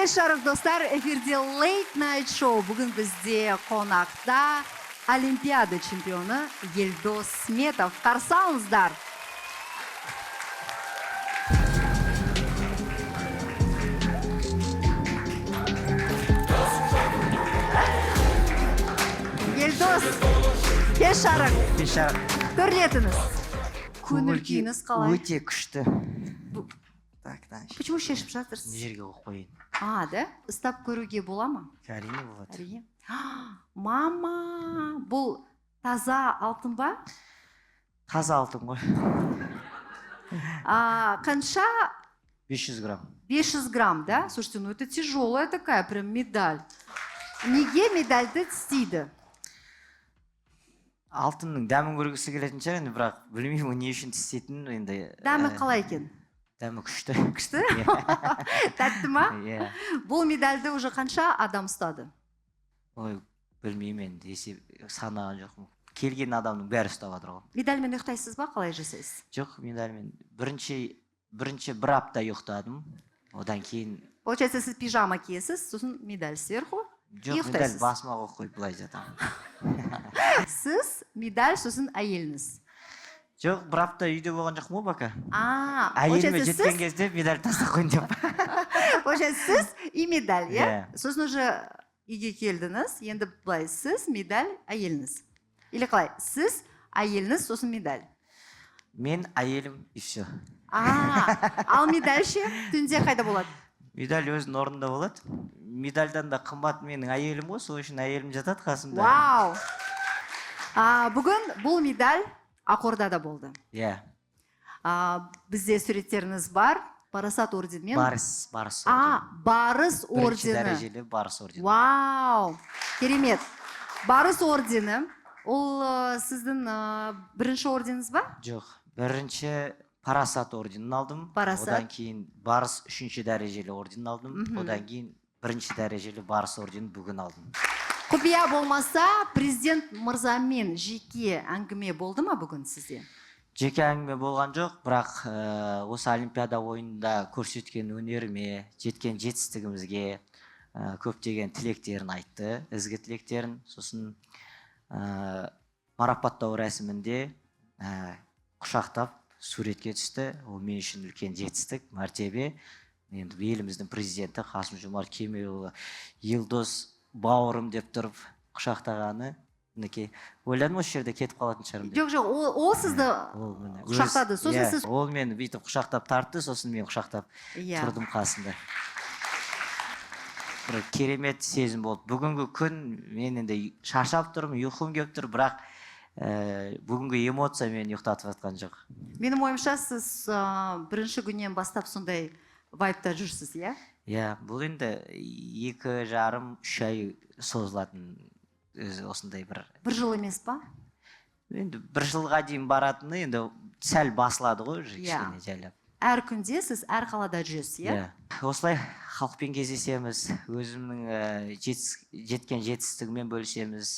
Кеш жарық достар, эфирде Late Night Show. Бүгін бізде қонақта Олимпиада чемпионы Елдос Сметов. Қарсы алыңыздар. Елдос, кеш жарық. Кеш жарық. Төрлетіңіз. Көңіл күйіңіз қалай? Өте күшті. Так, дальше. Почему шешіп жатырсыз? Жерге қойып қояйын. Да? Ұстап көруге бола ма? Әрине болады. Әрине. Мама, бұл таза алтын ба? Таза алтын ғой. Қанша? 500 грамм. 500 грамм, да? Слушайте, ну это тяжелая такая прям медаль. Неге медальді тістейді? Алтынның дәмін көргісі келетін шығар, енді бірақ білмеймін не үшін тістейтінін енді. Дәмі қалай екен? Дәмі күшті. Күшті? Тәтті ма? Иә. Бұл медальді уже қанша адам ұстады? Ой, білмеймін енді, санаған жоқпын. Келген адамның бәрі ұстап жатыр ғой. Медальмен ұйықтайсыз ба, қалай жасайсыз? Жоқ, медальмен бірінші бір апта ұйықтадым. Одан кейін... Получается, сіз пижама киесіз, сосын медаль сверху. Жоқ, медаль басыма қойып былай жатамын. Сіз медаль, сосын әйеліңіз. Жоқ, бір апта үйде болған жоқпын ғой бака. Әйеліме жеткен кезде медаль тастап қойын деп. Получается, сіз и медаль, иә? Сосын уже үйге келдіңіз, енді былай сіз, медаль, әйеліңіз. Или қалай? Сіз, әйеліңіз, сосын медаль. Мен, әйелім, и все. Ал медаль ше? Түнде қайда болады? Медаль өзінің орнында болады. Медальдан да қымбат менің әйелім ғой, сол үшін әйелім жатады қасымда. Вау! Бүгін бұл медаль Ақордада болды. Иә. Бізде суреттеріңіз бар, Парасат орденімен. Барыс Барыс ордені. Бірінші дәрежелі Барыс ордені. Вау! Керемет. Барыс ордені, ол сіздің бірінші орденіңіз ба? Жоқ, бірінші Парасат орденін алдым. Одан кейін Барыс үшінші дәрежелі орденін алдым. Одан кейін бірінші дәрежелі Барыс орденін бүгін алдым. Құпия болмаса, президент мырзамен жеке әңгіме болды ма бүгін сізде? Жеке әңгіме болған жоқ, бірақ осы Олимпиада ойынында көрсеткен өнеріме, жеткен жетістігімізге көптеген тілектерін айтты, ізгі тілектерін. Сосын марапаттау рәсімінде құшақтап суретке түсті. Ол мен үшін үлкен жетістік, мәртебе. Енді еліміздің президенті Қасым-Жомарт Кемелұлы Елдос бауырым деп тұрып құшақтағаны. Ойладым осы жерде кетіп қалатын шығармын деп. Жоқ, ол сізді құшақтады, сосын сіз... Ол мені бүйтіп құшақтап тартты, сосын мен құшақтап тұрдым қасында. Бір керемет сезім болды. Бүгінгі күн мен енді шаршап тұрмын, ұйқым келіп тұр, бірақ бүгінгі эмоция мені ұйықтатып жатқан жоқ. Менің ойымша, сіз бірінші күннен бастап сондай вайпта жүрсіз, иә? Иә, бұл енді 2,5-3 ай созылатын осындай бір... Бір жыл емес па? Енді бір жылға дейін баратыны енді сәл басылады ғой, кішкене жайлап. Әр күнде сіз әр қалада жүрсіз, иә? Осылай халықпен кездесеміз, өзімнің жеткен жетістігімен бөлісеміз,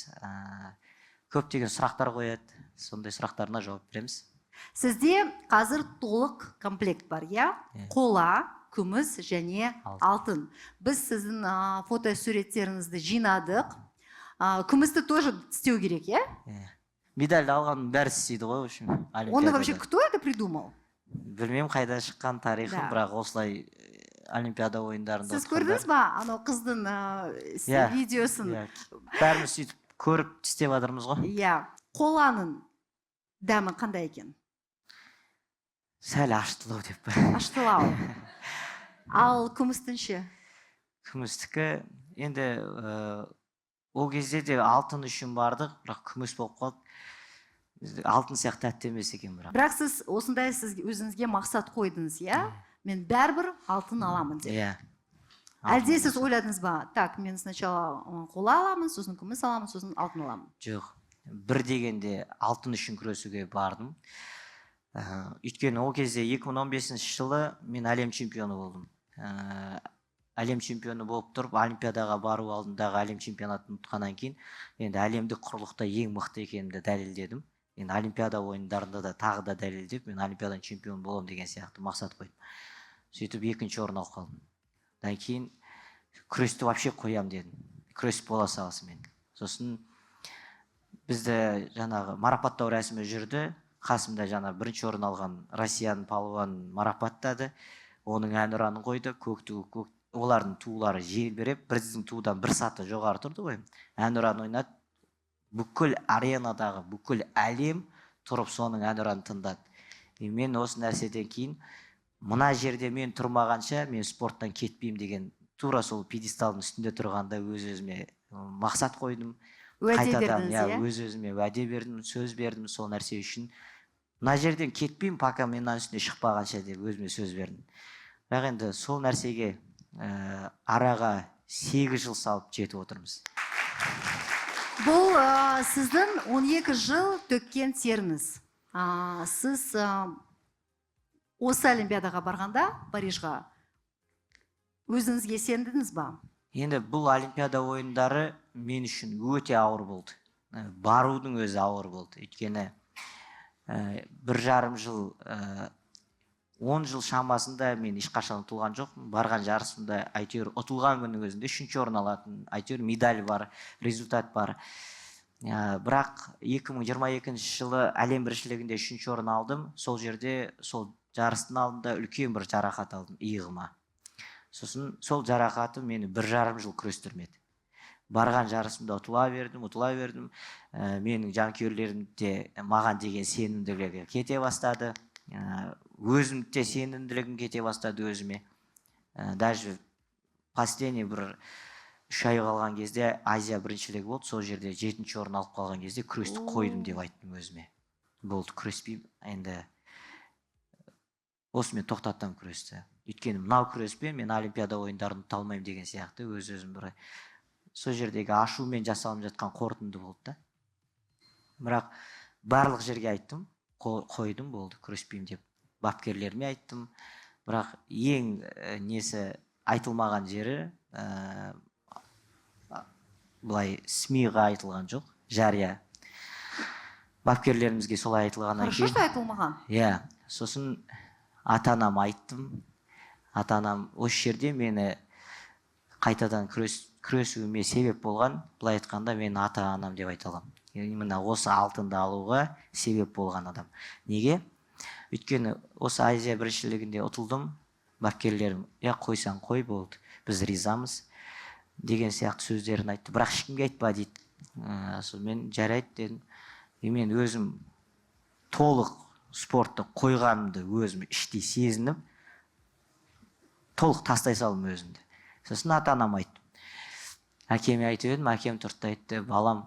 көптеген сұрақтар қояды, сондай сұрақтарына жауап береміз. Сізде қазір толық комплект бар, иә? Қола, күміс және алтын. Біз сіздің фотосуреттеріңізді жинадық. Күмісті тоже істеу керек, иә? Медальді алған бәрі істейді ғой, үшін. Оны вообще кто это придумал? Білмеймін қайда шыққан тарихым, бірақ осылай Олимпиада ойындарында. Сіз көрдіңіз ба, анау қыздың видеосын? Бәріміз сөйтіп көріп істеп жатырмыз ғой. Иә. Қоланың дәмі қандай екен? Сәл аштылау деп. Аштылау. Ал күмістің ше? Күмістікі енді ол кезде де алтын үшін бардық, бірақ күміс болып қалды. Алтын сияқты тәтті емес екен бірақ. Бірақ сіз осындай сіз өзіңізге мақсат қойдыңыз, иә? Мен бәрібір алтын аламын деп. Иә. Әлде сіз ойладыңыз ба? Так, мен сначала қола аламын, сосын күміс аламын, сосын алтын аламын. Жоқ. Бір дегенде алтын үшін күресуге бардым. Өйткені ол кезде 2015 жылы мен әлем чемпионы болдым. Әлем чемпионы болып тұрып, Олимпиадаға бару алдындағы әлем чемпионатын ұтқаннан кейін, енді әлемдік құрлықта ең мықты екенімді дәлелдедім. Енді Олимпиада ойындарында да тағы да дәлелдеп, мен Олимпиаданың чемпион боламын деген сияқты мақсат қойдым. Сөйтіп екінші орын алып қалдым. Одан кейін күресті вообще қоям дедім. Күрес бола саласымен. Сосын бізді жаңағы марапаттау рәсімі жүрді. Қасымда жаңа бірінші орын алған Россияның палуанын марапаттады. Оның әнұранын қойды. Олардың туылары желбіреп, біздің туыдан бір саты жоғары тұрды ғой. Әнұран ойнады. Бүкіл аренадағы бүкіл әлем тұрып соның әнұранын тыңдады. Мен осы нәрседен кейін мына жерде мен тұрмағанша мен спорттан кетпеймін деген тура сол пьедесталдың үстінде тұрғанда өз-өзіме мақсат қойдым. Уәде бердіңіз, Өз-өзіме уәде бердім, сөз бердім сол нәрсе үшін. Мына жерден кетпеймін, пока мен мына үстіне шықпағанша деп өзіме сөз бердім. Бірақ енді сол нәрсеге араға 8 жыл салып жетіп отырмыз. Бұл сіздің 12 жыл төккен теріңіз. Сіз осы Олимпиадаға барғанда, Парижға, өзіңізге сендіңіз ба? Енді бұл Олимпиада ойындары мен үшін өте ауыр болды. Барудың өзі ауыр болды. Өйткені 1,5 жыл, 10 жыл шамасында мен ешқашан ұтылған жоқпын. Барған жарысымда әйтеуір ұтылған күннің өзінде 3-ші орын алатын, әйтеуір медаль бар, результат бар. Бірақ 2022 жылы әлем біріншілігінде 3-ші орын алдым. Сол жерде, сол жарыстың алдында үлкен бір жарақат алдым иығыма. Сосын сол жарақаты мені 1,5 жыл күрестірмеді. Барған жарысымда ұтыла бердім. Менің жанкүйерлерім де маған деген сенімділігі кете бастады. Өзімде сенімділігім кете бастады өзіме. Даже последний бір 3 ай қалған кезде Азия біріншілігі болды. Сол жерде 7-ші орын алып қалған кезде күресті қойдым деп айттым өзіме. Болды, күреспеймін. Енді осымен тоқтаттым күресті. Өйткені мынау күреспен мен Олимпиада ойындарын ұта алмаймын деген сияқты өз-өзім бір сол жердегі ашумен жасалып жатқан қорытынды болды да. Бірақ барлық жерге айттым, қойдым, болды, күреспеймін деп. Бапкерлеріме айттым. Бірақ ең несі айтылмаған жері бұлай СМИ-ға айтылған жоқ, жария. Бапкерлерімізге солай айтылғаннан кейін. Хорошо айтылмаған. Сосын ата-анам айттым. Ата-анам осы жерде мені қайтадан күресуіме себеп болған, былай айтқанда мен ата-анам деп айта аламын. Мына осы алтынды алуға себеп болған адам. Неге? Өйткені осы Азия біріншілігінде ұтылдым. Бапкерлерім, қойсаң қой, болды, біз ризамыз деген сияқты сөздерін айтты. Бірақ ешкімге айтпа дейді. Мен жарайды дедім. Мен өзім толық спортты қойғанымды өзім іштей сезініп, толық тастай салым өзімді. Сосын ата-анам айттым. Әкеме айтып едім, әкем тұрды айтты, балам,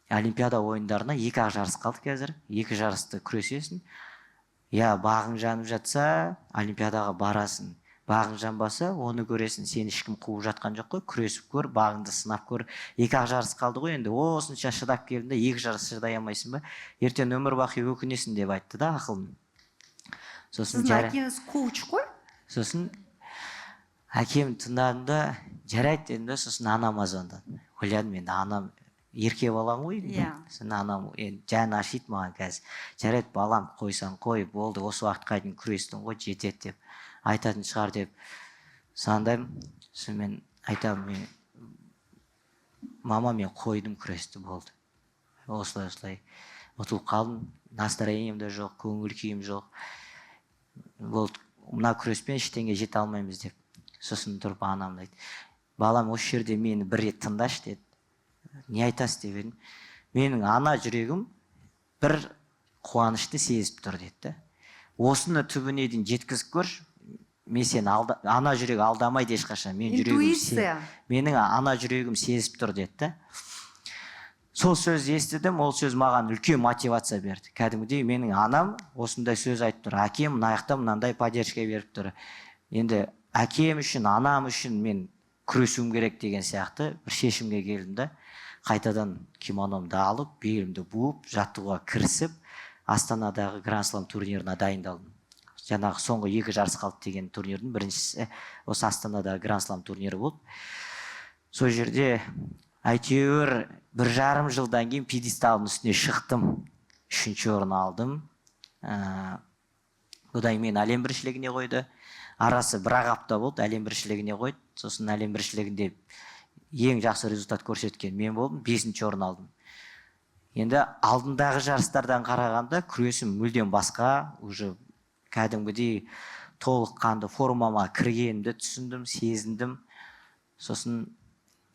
Олимпиада ойындарына 2-ақ жарыс қалды қазір. 2 жарысты күресесің. Бағың жанып жатса, Олимпиадаға барасың. Бағың жанбаса, оны көресің. Сені ешкім қуып жатқан жоқ қой. Күресіп көр, бағыңды сынап көр. 2-ақ жарыс қалды ғой, енді осынша шыдап келдің, 2 жарыс шыдай алмайсың ба? Ертең өмір бақи өкінесің деп айтты да ақылым. Сіздің әкеңіз коуч қой? Сосын әкем тыңдадым, жарайды дедім, сосын анама звондадым. Ойладым, енді анам ерке балам ғой. Сосын анам жаны ашиды маған қазір. Жарайды балам, қойсаң қой, болды, осы уақытқа дейін күрестің ғой, жетеді деп айтатын шығар деп сандаймын. Сосын мен айтамын, мама, мен қойдым күресті, болды. Осылай ұтылып қалдым, настроением де жоқ, көңіл күйім жоқ. Болды, мына күреспен ештеңе жете алмаймыз деп. Сосын тұрып анамды айтты. Балам, осы жерде мені бір рет тыңдашы деді. Не айтасыз деп едім. Менің ана жүрегім бір қуанышты сезіп тұр деді. Осыны түбіне дейін жеткізіп көрші. Мен сені ана жүрек алдамайды ешқашан. Менің ана жүрегім сезіп тұр деді. Сол сөз естідім, ол сөз маған үлкен мотивация берді. Кәдімгідей менің анам осындай сөз айтып тұр. Әкем мынаяқта мынандай поддержка беріп тұр. Енді әкем үшін, анам үшін мен күресуім керек деген сияқты бір шешімге келдім да. Қайтадан кимономды алып, белімді буып, жаттығуға кірісіп, Астанадағы Гранд Слам турниріне дайындалдым. Жаңағы соңғы 2 жарыс қалды деген турнирдің біріншісі осы Астанадағы Гранд Слам турнирі болды. Сол жерде әйтеуір 1,5 жылдан кейін пьедесталдың үстіне шықтым. 3-ші орын алдым. Бұдай мен әлем біріншілігіне қойды. арасы бір ақ апта болды, әлем біріншілігіне қойды. Сосын әлем біріншілігінде ең жақсы результат көрсеткен мен болдым, 5-ші орын алдым. Енді алдындағы жарыстардан қарағанда күресім мүлдем басқа, уже кәдімгідей толыққанды формама кіргенімді түсіндім, сезіндім. Сосын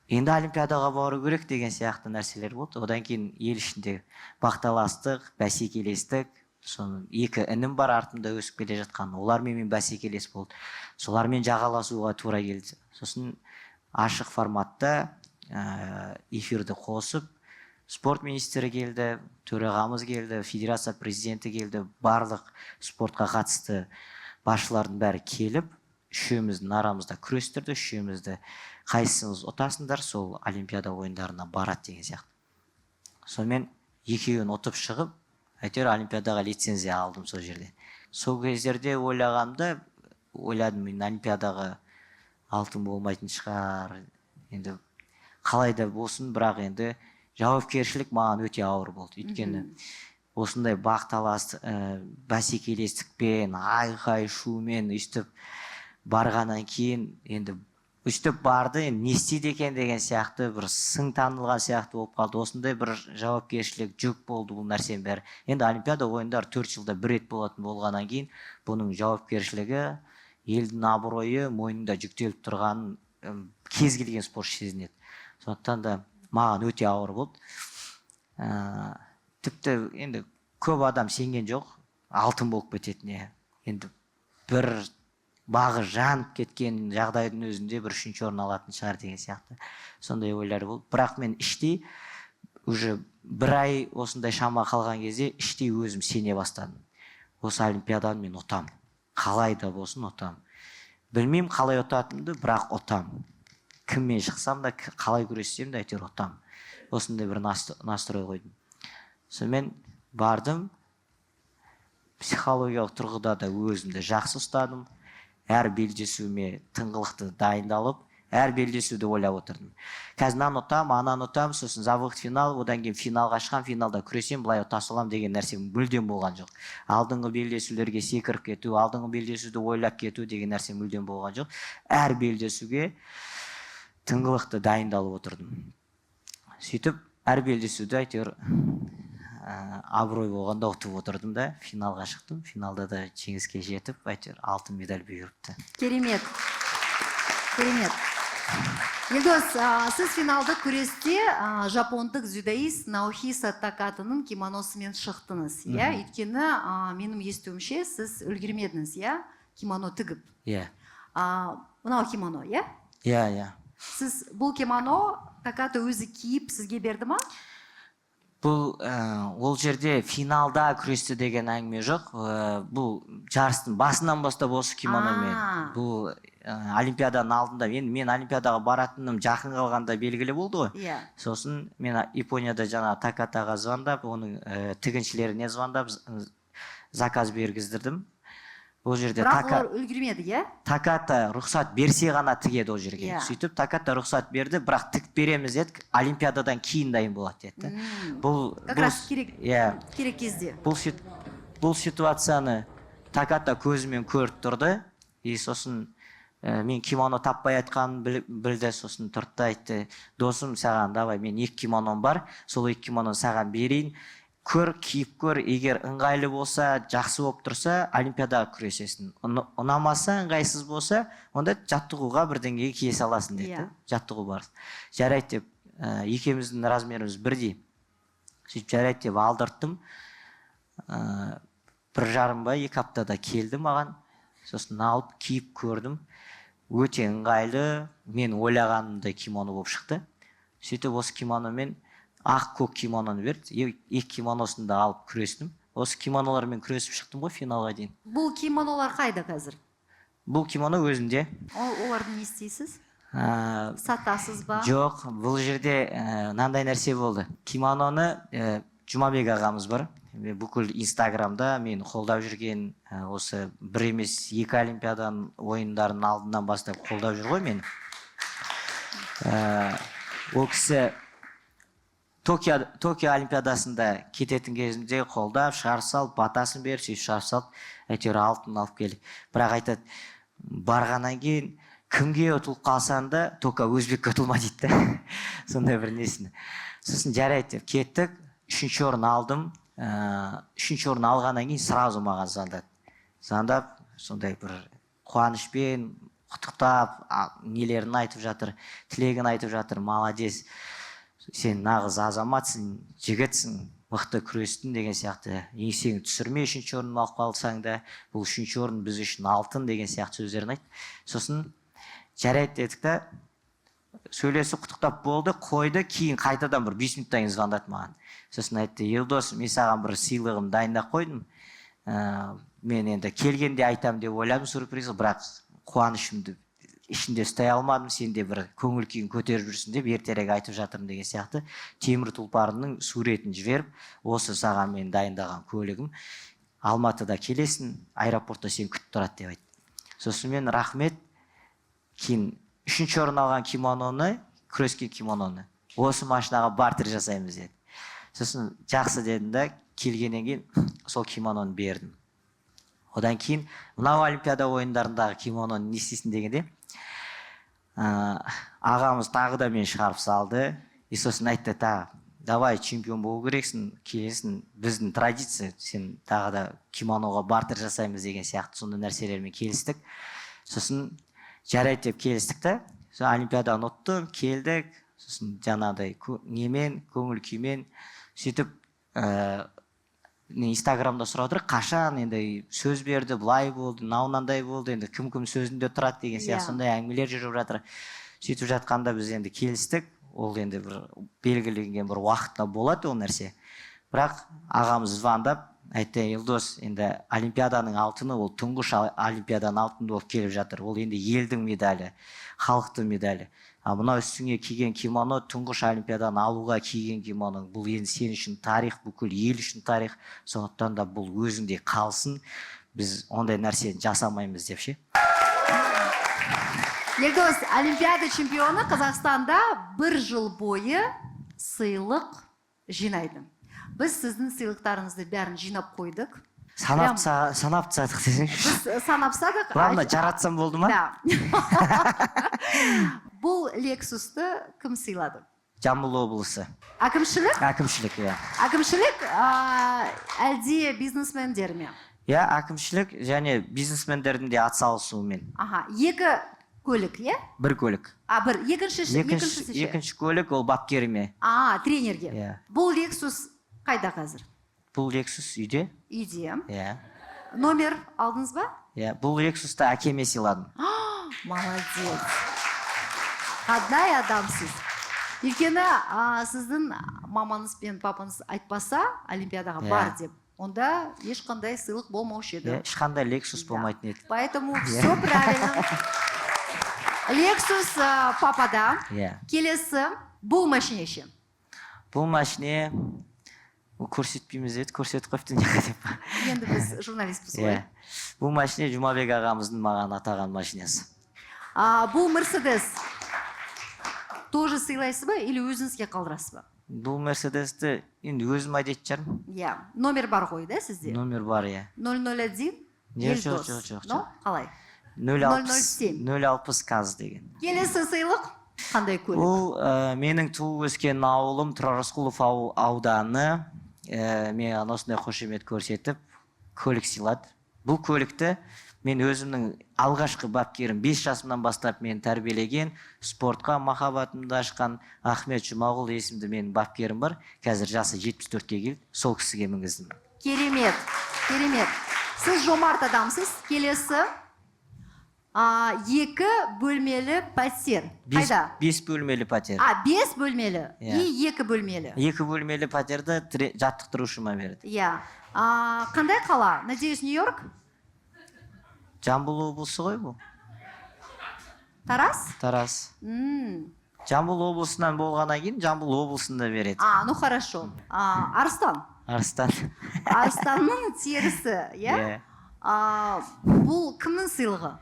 енді олимпиадаға бару керек деген сияқты нәрселер болды. Одан кейін ел ішінде бақталастық, бәсекелестік. Соның 2 інім бар артымда өсіп келе жатқан. Олармен мен бәсекелес болды. Солармен жағаласуға тура келді. Сосын ашық форматта эфирді қосып, спорт министрі келді, төрағамыз келді, федерация президенті келді, барлық спортқа қатысты басшылардың бәрі келіп, үшеуміздің арамызда күрестірді, үшеумізді қайсыңыз ұтасыңдар, сол олимпиада ойындарына барады деген сияқты. Сонымен екеуін ұтып шығып, әйтеуір олимпиадаға лицензия алдым сол жерде. Сол кездерде ойладым, мен олимпиадаға алтын болмайтын шығар. Енді қалай да болсын, бірақ енді жауапкершілік маған өте ауыр болды. Өйткені осындай бақталас бәсекелестікпен, айқай шумен өстіп барғаннан кейін, енді өстіп барды, енді не істейді екен деген сияқты бір сың танылған сияқты болып қалды. Осындай бір жауапкершілік жүк болды бұл нәрсенің бәрі. Енді олимпиада ойындар 4 жылда бір рет болатын болғаннан кейін, бұның жауапкершілігі, елдің абыройы мойнында жүктеліп тұрғанын кез келген спортшы сезінеді. Сондықтан да маған өте ауыр болды. Тіпті енді көп адам сенген жоқ, алтын болып кететіне. Енді бір бағы жанып кеткен жағдайдың өзінде бір 3-ші орын алатын шығар деген сияқты. Сондай ойлар болды. Бірақ мен іштей уже бір ай осындай шама қалған кезде іштей өзім сене бастадым. Осы олимпиаданы мен ұтам. Қалай да болсын ұтам. Білмеймін қалай ұтатымды, бірақ ұтам. Кіммен шықсам да, қалай күрессем де әйтеуір ұтам. Осындай бір настрой қойдым. Сонымен бардым, психологиялық тұрғыда да өзімді жақсы ұстадым. Әр белдесуіме тыңғылықты дайындалып, әр белдесуді ойлап отырдым. Қазір мынаны ұтам, ананы ұтам, сосын забық финал, одан кейін финалға шығам, финалда күресем, былай ұта салам деген нәрсе мүлдем болған жоқ. Алдыңғы белдесулерге секіріп кету, алдыңғы белдесуді ойлап кету деген нәрсе мүлдем болған жоқ. Әр белдесуге тыңғылықты дайындалып отырдым. Сөйтіп, әр белдесуді әйтеуір абырой болғанда ұтып отырдым да, финалға шықтым. Финалда да жеңіске жетіп, әйтеуір алтын медаль бұйырыпты. Керемет. Керемет. Елдос, сіз финалдық күресте жапондық дзюдоист Наохиса Такатаның кимоносымен шықтыңыз. Өйткені менің естуімше сіз үлгермедіңіз, кимоно тігіп. Мынау кимоно, Сіз бұл кимоно Таката өзі киіп сізге берді ма? Бұл ол жерде финалда күресті деген әңгіме жоқ. Бұл жарыстың басынан бастап осы кимономен. Бұл олимпиаданың алдында, мен олимпиадаға баратыным жақын қалғанда белгілі болды ғой. Сосын мен Японияда жаңа Такатаға звондап, оның тігіншілеріне звондап заказ бергіздірдім. Ол жерде бірақ олар үлгермеді, Таката рұқсат берсе ғана тігеді ол жерге. Сөйтіп Таката рұқсат берді, бірақ тік береміз деді, олимпиададан кейін дайын болады деді. Как раз керек кезде. Бұл ситуацияны Таката көзімен көріп тұрды. Сосын мен кимоно таппай айтқанын білді, сосын тұртты айтты. Досым, саған давай, мен 2 кимоном бар, сол 2 кимононы саған берейін. Көр, киіп көр, егер ыңғайлы болса, жақсы болып тұрса, олимпиадаға күресесің. Ұнамаса, ыңғайсыз болса, онда жаттығуға бірдеңеге кие саласың деді. Жаттығу бар. Жарайды деп, екеуміздің размеріміз бірдей. Сөйтіп жарайды деп алдырттым. 1,5 ба 2 аптада келді маған. Сосын алып, киіп көрдім. Өте ыңғайлы, мен ойлағанымдай кимоно болып шықты. Сөйтіп осы кимономен ақ көк кимононы берді. 2 кимоносында алып күрестім. Осы кимонолармен күресіп шықтым ғой финалға дейін. Бұл кимонолар қайда қазір? Бұл кимоно өзінде. Оларды не істейсіз? Сатасыз ба? Жоқ, бұл жерде мынандай нәрсе болды. Кимононы Жұмабек ағамыз бар. Бүкіл инстаграмда мен қолдап жүрген, осы бір емес 2 олимпиаданың ойындарын алдынан бастап қолдап жүр ғой мен. Ол кісі Токио олимпиадасында кететін кезінде қолдап, шығарып салып, батасын беріп, шығарып салып, әйтеуір алтын алып келді. Бірақ айтады, барғаннан кейін кімге ұтылып қалсаң да только өзбекке ұтылма дейді да. Сондай бір несін. Сосын жарайды деп кеттік, 3-ші орын алдым. 3-ші орын алғаннан кейін сразу маған звондап, сондай бір қуанышпен құттықтап, нелерін айтып жатыр, тілегін айтып жатыр. Молодец, сен нағыз азаматсың, жігітсің, мықты күрестің деген сияқты. Еңсеңді түсірме, 3-ші орын алып қалсаң да, бұл 3-ші орын біз үшін алтын деген сияқты сөздерін айтты. Сосын жарайды дедік та, сөйлесіп құттықтап болды, қойды, кейін қайтадан бір 5 минуттан кейін звондады маған. Сосын айтты: Елдос, мен саған бір сыйлығым дайындап қойдым. Мен енді келгенде айтам деп ойладым сюрприз, бірақ қуанышымды ішінде ұстай алмадым, сен де бір көңіл күйін көтеріп жүрсің деп ертерек айтып жатырмын деген сияқты. Темір тұлпарының суретін жіберіп, осы саған мен дайындаған көлігім, Алматыда келесің, аэропортта сен күтіп тұрады деп айтты. Сосын мен рахмет, кейін 3-ші орын алған кимононы, күрескен кимононы, осы машинаға бартер жасаймыз деді. Сосын жақсы дедім да, келгеннен кейін сол кимононы бердім. Одан кейін мынау Олимпиада ойындарындағы кимононы не істейсің дегенде, ағамыз тағы да мен шығарып салды. И сосын айтты: давай чемпион болу керексің, келесің, біздің традиция, сен тағы да кимоноға бартер жасаймыз деген сияқты сондай нәрселермен келістік. Сосын жарайды деп келістік та, Олимпиаданы ұттым, келдік. Сосын жаңағыдай немен, көңіл күймен сөйтіп Инстаграмда сұрап отыр, қашан енді сөз берді, былай болды, мынандай болды, енді кім сөзінде тұрады деген сияқты сондай әңгімелер жүріп жатыр. Сөйтіп жатқанда біз енді келістік. Ол енді бір белгіленген бір уақытта болады ол нәрсе. Бірақ ағамыз звондап айтты: Елдос, енді Олимпиаданың алтыны, ол тұңғыш Олимпиаданың алтыны болып келіп жатыр. Ол енді елдің медалі, халықтың медалі. Мынау үстіңе киген кимоно, тұңғыш Олимпиаданы алуға киген кимоно, бұл енді сен үшін тарих, бүкіл ел үшін тарих. Сондықтан да бұл өзіңде қалсын. Біз ондай нәрсені жасамаймыз деп ше. Елдос, Олимпиада чемпионы Қазақстанда 1 жыл бойы сыйлық жинайды. Біз сіздің сыйлықтарыңызды бәрін жинап қойдық. Санап тастадық десеңші. Біз санап тастадық. Ладно, жаратсам болды ма? Да. Бұл Lexusты кім сыйлады? Жамбыл облысы. Әкімшілік? Әкімшілік, иә. Әкімшілік әлде бизнесмендер ме? Иә, әкімшілік және бизнесмендердің де атсалысуымен. Екі көлік, иә? Бір көлік. Екінші көлік ол бапкеріме. Тренерге. Бұл Lexus қайда қазір? Бұл Lexus үйде. Үйде. Иә. Номер алдыңыз ба? Иә, бұл Lexus'ты әкеме сыйладым. Молодец. Қандай адамсыз. Өйткені сіздің мамаңыз бен папаңыз айтпаса Олимпиадаға бар деп, онда ешқандай сыйлық болмаушы еді. Ешқандай Lexus болмайтын еді. Поэтому все правильно. Lexus папада. Келесі бұл машине ше? Бұл машине көрсетпейміз еді, көрсетіп қойыпты неға деп. Енді біз журналистпіз ғой. Бұл машине Жұмабек ағамыздың маған атаған машинасы. Бұл Mercedes тоже сыйлайсыз ба, или өзіңізге қалдырасыз ба? Бұл Mercedesті енді өзім айдайтын шығармын. Иә, номер бар ғой да сізде? Номер бар, иә. 001 Елдос. Жоқ. Қалай? 060 қаз деген. Келесі сыйлық қандай көлік? Бұл менің туып өскен ауылым Тұрар Рысқұлов ауданы. Мен осындай қошемет көрсетіп көлік сыйлады. Бұл көлікті мен өзімнің алғашқы бапкерім 5 жасымнан бастап мен тәрбиелеген, спортқа махаббатымды ашқан Ахмет Жұмағұл есімді менің бапкерім бар. Қазір жасы 74-ке келді, сол кісіге мінгіздім. Керемет, керемет. Сіз жомарт адамсыз. Келесі 2 бөлмелі пәтер. Қайда? 5 бөлмелі пәтер. 5 бөлмелі и 2 бөлмелі. 2 бөлмелі пәтерді жаттықтырушыма берді. Иә. Қандай қала? Надеюсь, Нью-Йорк? Жамбыл облысы ғой бұл. Тарас? Тарас. Жамбыл облысынан болғаннан кейін Жамбыл облысында береді. Ну хорошо. Арыстан? Арыстан. Арыстанның терісі, иә? Бұл кімнің сыйлығы?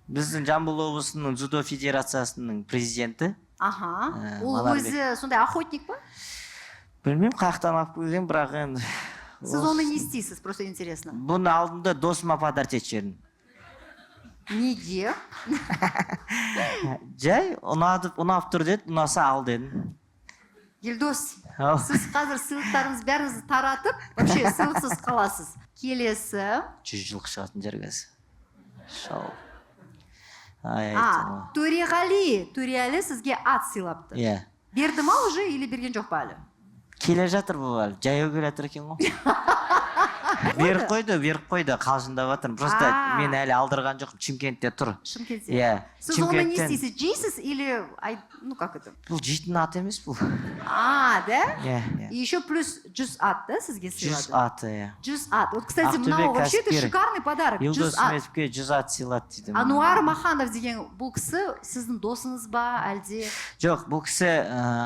Біздің Жамбыл облысының дзюдо федерациясының президенті. Ол өзі сондай охотник па? Білмеймін, қаяқтан алып келген, бірақ енді... Сіз оны не істейсіз, просто интересно. Бұны алдында досыма подарить етіп жібердім. Неге? Жай ұнап тұр деді, ұнаса ал дедім. Елдос, Ау. сіз қазір сыйлықтарыңыз бәріңізді таратып, вообще сыйлықсыз қаласыз. Келесі. 100 жылқы шығатын жер қазір. Шау. Төреғали сізге ат сыйлапты. Иә. Берді ма уже или берген жоқ па әлі? Келе жатыр бұл әлі. Жаяу келе жатыр екен ғой. Беріп қойды, қалжыңдап жатырмын. Просто мен әлі алдырған жоқпын, Шымкентте тұр. Шымкентте. Иә. Сіз оны не істейсіз? Жейсіз или, ну как это? Бұл жейтін ат емес бұл. Да? Иә. И еще плюс 100 ат, да, сізге 100 сыйлады? аты, иә. 100 ат. Вот, кстати, Ақтөбе мынау вообще это кәсіпкері. шикарный подарок. 100 Елдос ат. Сметовке 100 ат сыйлады дейді. Ануар Маханов деген бұл кісі сіздің досыңыз ба, әлде? Жоқ, бұл кісі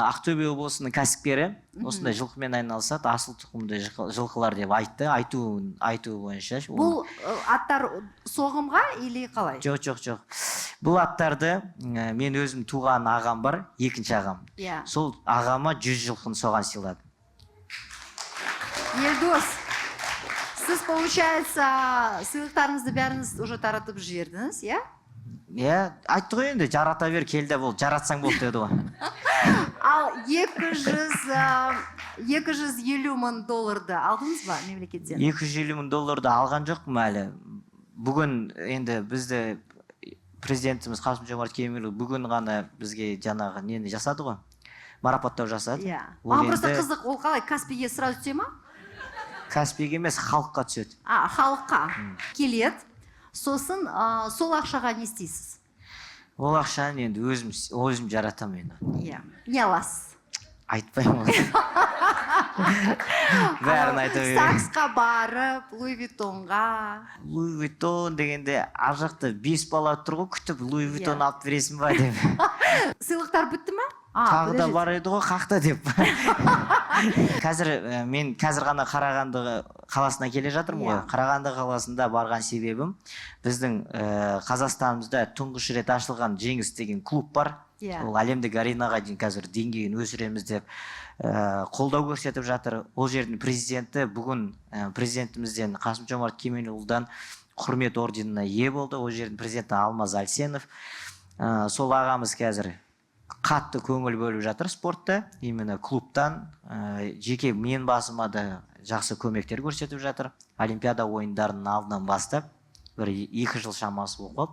Ақтөбе облысының кәсіпкері. Осындай жылқымен айналысады, асыл тұқымды жылқылар деп айтты, айтуы бойынша. Бұл аттар соғымға или қалай? Жоқ. Бұл аттарды мен өзім туған ағам бар, екінші ағам. Иә. Сол ағама 100 жылқын соған сыйлады. Елдос, сіз, получается, сыйлықтарыңызды бәріңіз уже таратып жібердіңіз, иә? Иә, айтты ғой енді, жарата бер, келді бол, жаратсаң болды деді ғой. Ал 250 мың долларды алдыңыз ба мемлекеттен? 250 мың долларды алған жоқпын әлі. Бүгін енді бізді президентіміз Қасым-Жомарт Кемелұлы бүгін ғана бізге жаңағы нені жасады ғой. Марапаттау жасады. Иә. Маған просто қызық, ол қалай Каспийге сразу түсе ма? Каспийге емес, халыққа түседі. Халыққа келеді. Сосын сол ақшаға не істейсіз? Ол ақшаны енді өзім жаратамын енді. Иә. Не аласыз? Айтпаймын оны. Бәрін айта беремін. Саксқа барып, Луи Виттонға. Луи Виттон дегенде ар жақта 5 бала тұр ғой, күтіп Луи Виттон алып бересің ба деп. Сыйлықтар бітті ма? Тағы да бар еді ғой, қақта деп. Мен қазір ғана Қарағанды қаласына келе жатырмын ғой. Қарағанды қаласында барған себебім, біздің Қазақстанымызда тұңғыш рет ашылған Жеңіс деген клуб бар. Ол әлемдік аренаға дейін қазір деңгейін өсіреміз деп қолдау көрсетіп жатыр. Ол жердің президенті бүгін президентімізден Қасым-Жомарт Кемелұлыдан құрмет орденіне ие болды. Ол жердің президенті Алмаз Әлсенов. Сол ағамыз қазір қатты көңіл бөліп жатыр спортта, именно клубтан. Жеке мен басыма да жақсы көмектер көрсетіп жатыр. Олимпиада ойындарының алдынан бастап, бір 2 жыл шамасы болып қалды.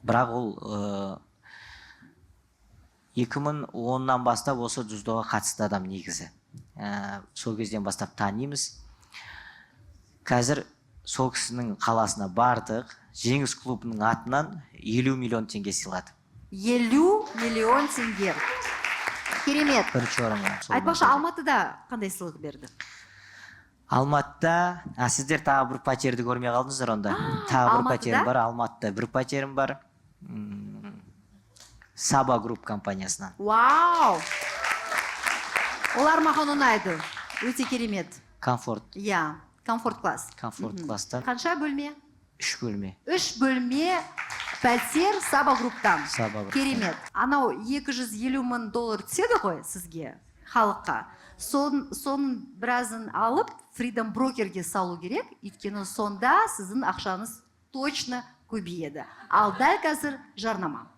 Бірақ ол 2010-нан бастап осы дзюдоға қатысты адам негізі. Сол кезден бастап танимыз. Қазір сол кісінің қаласына бардық. Жеңіс клубының атынан 50 миллион теңге сыйлады. 50 миллион теңге. Керемет. Бірінші орынға. Айтпақшы, Алматыда қандай сыйлық берді? Алматыда, сіздер тағы бір пәтерді көрмей қалдыңыздар онда. Тағы бір пәтерім бар, Алматыда бір пәтерім бар. Саба Групп компаниясынан. Вау! Олар маған ұнайды. Өте керемет. Комфорт. Иә, комфорт класс. Комфорт класстан. Қанша бөлме? 3 бөлме. 3 бөлме пәтер Саба Групптан. Керемет. Анау 250 мың доллар түседі ғой сізге, халыққа. Соның біразын алып, Freedom Brokerге салу керек, өйткені сонда сіздің ақшаңыз точно көбейеді. Ал дәл қазір жарнама.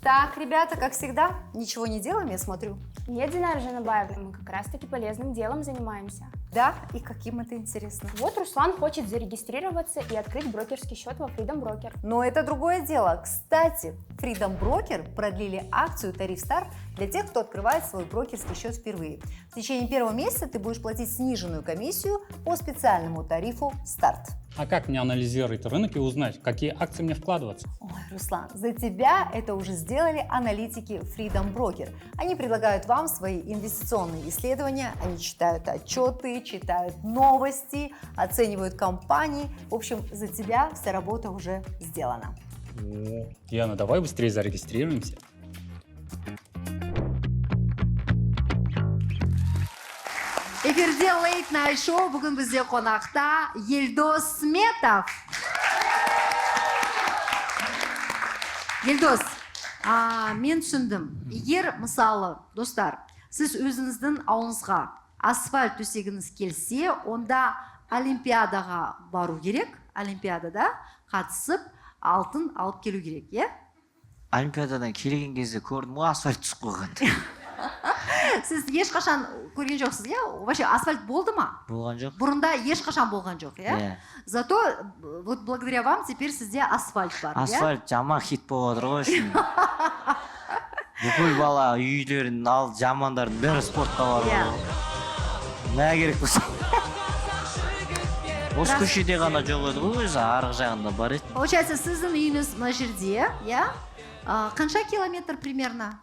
Так, ребята, как всегда, ничего не делаем, я смотрю. Нет, Динара Жанабаевна, мы как раз-таки полезным делом занимаемся. Да? И каким это интересно? Вот Руслан хочет зарегистрироваться и открыть брокерский счет во Freedom Broker. Но это другое дело. Кстати, Freedom Broker продлили акцию «Тариф Старт» для тех, кто открывает свой брокерский счет впервые. В течение первого месяца ты будешь платить сниженную комиссию по специальному тарифу «Старт». А как мне анализировать рынок и узнать, какие акции мне вкладываться? Ой, Руслан, за тебя это уже сделали аналитики Freedom Broker. Они предлагают вам свои инвестиционные исследования, они читают отчеты, читают новости, оценивают компании. В общем, за тебя вся работа уже сделана. О, Яна, давай быстрее зарегистрируемся. Эфирде Late Night Show, бүгін бізде қонақта Елдос Сметов. Елдос, мен түсіндім. Егер, мысалы, достар, сіз өзіңіздің ауылыңызға асфальт төсегіңіз келсе, онда олимпиадаға бару керек. Олимпиадада қатысып алтын алып келу керек, иә? Олимпиададан келген кезде көрдім ғой, асфальт түсіп қойған. Сіз ешқашан көрген жоқсыз, иә? Вообще асфальт болды ма? Болған жоқ. Бұрында ешқашан болған жоқ, иә? Иә. Зато вот благодаря вам теперь сізде асфальт бар, иә? Асфальт жаман хит болып отыр ғой шын. Бүкіл бала үйлерін ал жамандардың бәрі спортқа барып Иә. отыр. Мә керек болса. Осы көшеде ғана жоқ еді ғой, өзі арғы жағында бар еді. Получается, сіздің үйіңіз мына жерде, иә? Қанша километр примерно?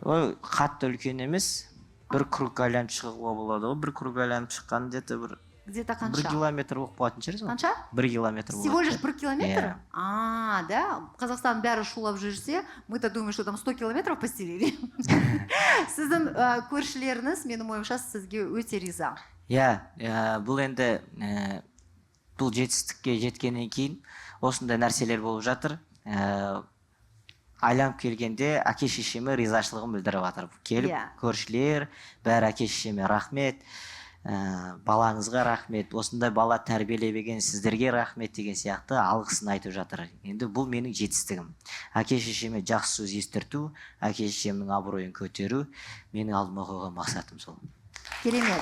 Ой, қатты үлкен емес. Бір круг айланып шығуға болады ғой. Бір круг айланып шыққан где-то бір Где-то 1 қанша? километр болып қалатын шығар сол. Қанша? 1 километр болады. Всего лишь 1 километр? Иә. Да? Қазақстан бәрі шулап жүрсе, мы-то думаем, что там 100 километров постелили. Сіздің көршілеріңіз, менің ойымша, сізге өте риза. Иә, бұл енді бұл жетістікке жеткеннен кейін осындай нәрселер болып жатыр. Айланып келгенде әке шешеме ризашылығын білдіріп жатыр. Келіп, көршілер, бәрі әке шешеме рахмет, балаңызға рахмет, осындай бала тәрбиелеген сіздерге рахмет деген сияқты алғысын айтып жатыр. Енді бұл менің жетістігім. Әке шешеме жақсы сөз естірту, әке шешемнің абыройын көтеру, менің алдыма қойған мақсатым сол. Керемет.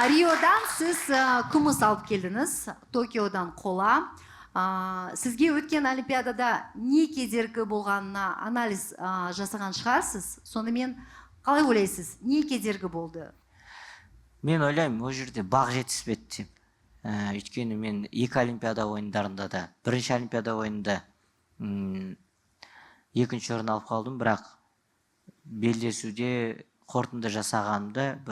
Риодан сіз күміс алып келдіңіз, Токиодан қола. Сізге өткен олимпиадада не кедергі болғанына анализ жасаған шығарсыз? Сонымен қалай ойлайсыз? Не кедергі болды? Мен ойлаймын, ол жерде бақ жетіспеді. Өйткені мен 2 олимпиада ойындарында да, 1-ші олимпиада ойынында 2-ші орын алып қалдым, бірақ белдесуде қорытынды жасағанымда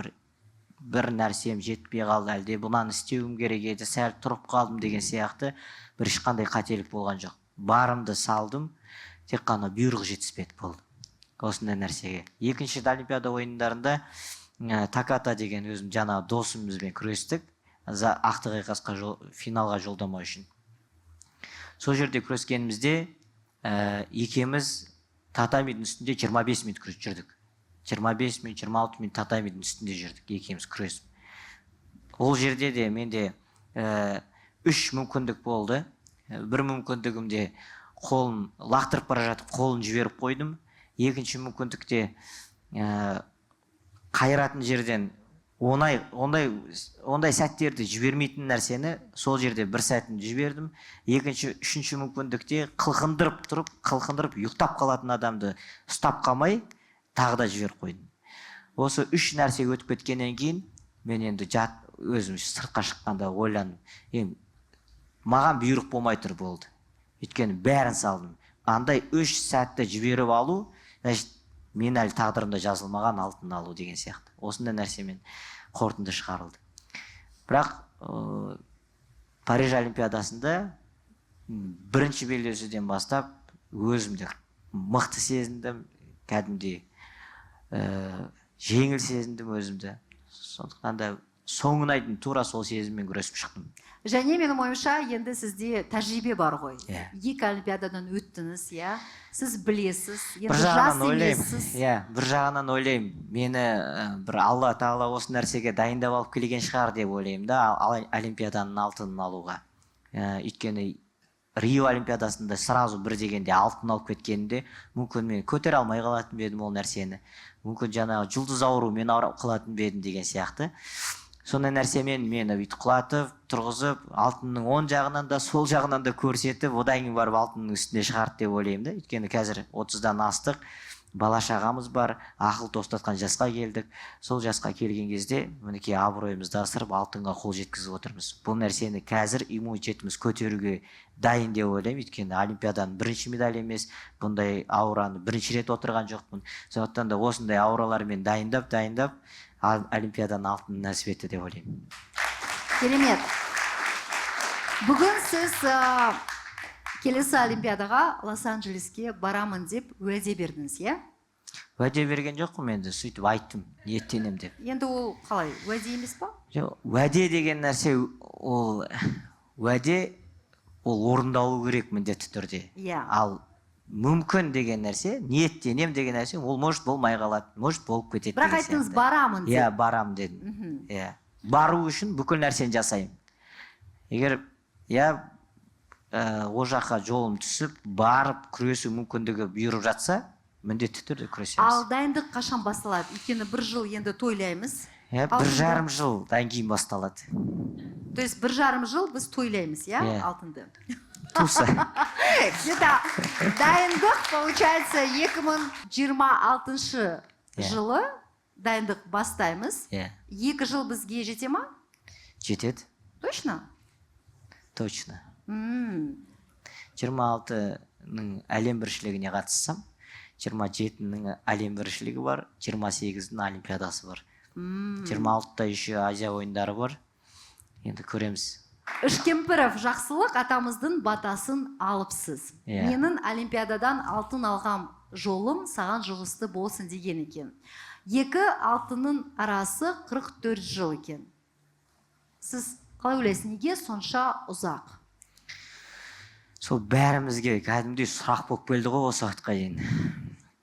бір нәрсем жетпей қалды, әлде бұнан істеуім керек еді, сәл тұрып қалдым деген сияқты бір ешқандай қателік болған жоқ. Барымды салдым, тек қана бұйрық жетіспеді болды. Осындай нәрсеге. 2-ші олимпиада ойындарында Таката деген өзім жаңа досымызбен күрестік. Ақтық айқасқа финалға жолдама үшін. Сол жерде күрескенімізде екеуміз татамидің үстінде 25 минут күресіп жүрдік. 25 минут, 26 минут татамидің үстінде жүрдік, екеуміз күресіп. Ол жерде де менде 3 мүмкіндік болды. Бір мүмкіндігімде қолын лақтырып бара жатып, қолын жіберіп қойдым. Екінші мүмкіндікте қайратын жерден ондай сәттерді жібермейтін нәрсені сол жерде бір сәтін жібердім. Үшінші мүмкіндікте қылқындырып ұйықтап қалатын адамды ұстап қалмай тағы да жіберіп қойдым. Осы 3 нәрсе өтіп кеткеннен кейін мен енді өзім сыртқа шыққанда ойландым. Маған бұйрық болмай тұр болды. Өйткені бәрін салдым. Андай 3 сәтті жіберіп алу, мен әлі тағдырымда жазылмаған алтын алу деген сияқты. Осындай нәрсемен қорытынды шығарылды. Бірақ Париж олимпиадасында бірінші белдесуден бастап өзімді мықты сезіндім, кәдімгідей жеңіл сезіндім өзімді. Сондықтан да соңын айдың тура сол сезіммен күресіп шықтым. Және менің ойымша, енді сізде тәжірибе бар ғой. Иә. 2 олимпиададан өттіңіз, иә. Сіз білесіз, енді Бір жас жағынан ойлаймын, емессіз. бір жағынан ойлаймын, мені бір Алла тағала осы нәрсеге дайындап алып келген шығар деп ойлаймын да, олимпиаданың алтынын алуға. Өйткені Рио олимпиадасында сразу бір дегенде алтын алып кеткенде, мүмкін мен көтере алмай қалатын бедім ол нәрсені. Мүмкін жаңағы жұлдыз ауру мен ауырап қалатын бедім деген сияқты. Сондай нәрсемен мені бүйтіп құлатып, тұрғызып, алтынның оң жағынан да, сол жағынан да көрсетіп, одан кейін барып алтынның үстіне шығарды деп ойлаймын да. Өйткені қазір 30-дан астық, бала шағамыз бар, ақыл тостатқан жасқа келдік. Сол жасқа келген кезде мінекей абыройымызды асырып, алтынға қол жеткізіп отырмыз. Бұл нәрсені қазір иммунитетіміз көтеруге дайын деп ойлаймын. Өйткені олимпиаданың бірінші медаль емес, бұндай аураны бірінші рет отырған жоқпын. Сондықтан да осындай ауралармен дайындап олимпиаданың алтынын нәсіп етті деп ойлаймын. Керемет. Бүгін сіз келесі олимпиадаға Лос-Анджелеске барамын деп уәде бердіңіз, иә? Уәде берген жоқпын, енді сөйтіп айттым, ниеттенем деп. Енді ол қалай? Уәде емес па? Уәде деген нәрсе, уәде орындалу керек міндетті түрде. Ал мүмкін деген нәрсе, ниеттенем деген нәрсе, ол может болмай қалады, может болып кетеді. Бірақ айттыңыз барамын деп. Иә, барам дедім. Бару үшін бүкіл нәрсені жасаймын. Егер Я ол жаққа жолым түсіп, барып күресу мүмкіндігі бұйырып жатса, міндетті түрде күресеміз. Ал дайындық қашан басталады? Өйткені бір жыл енді тойлаймыз. 1,5 жылдан кейін басталады. То есть 1,5 жыл біз тойлаймыз, я? Иә. Алтынды. Туса. Где-то дайындық, получается, 2026 жылы дайындық бастаймыз. 2 жыл бізге жете ма? Жетеді. Точно? Точно. 26-ның әлем біріншілігіне қатыссам, 27-ның әлем біріншілігі бар, 28-дің олимпиадасы бар. 26-та еще Азия ойындары бар. Енді көреміз. Үшкемпіров, жақсылық атамыздың батасын алыпсыз. Менің олимпиададан алтын алған жолым саған жұғысты болсын деген екен. 2 алтынның арасы 44 жыл екен. Сіз қалай ойлайсыз, неге сонша ұзақ? Сол бәрімізге кәдімгідей сұрақ болып келді ғой осы уақытқа дейін.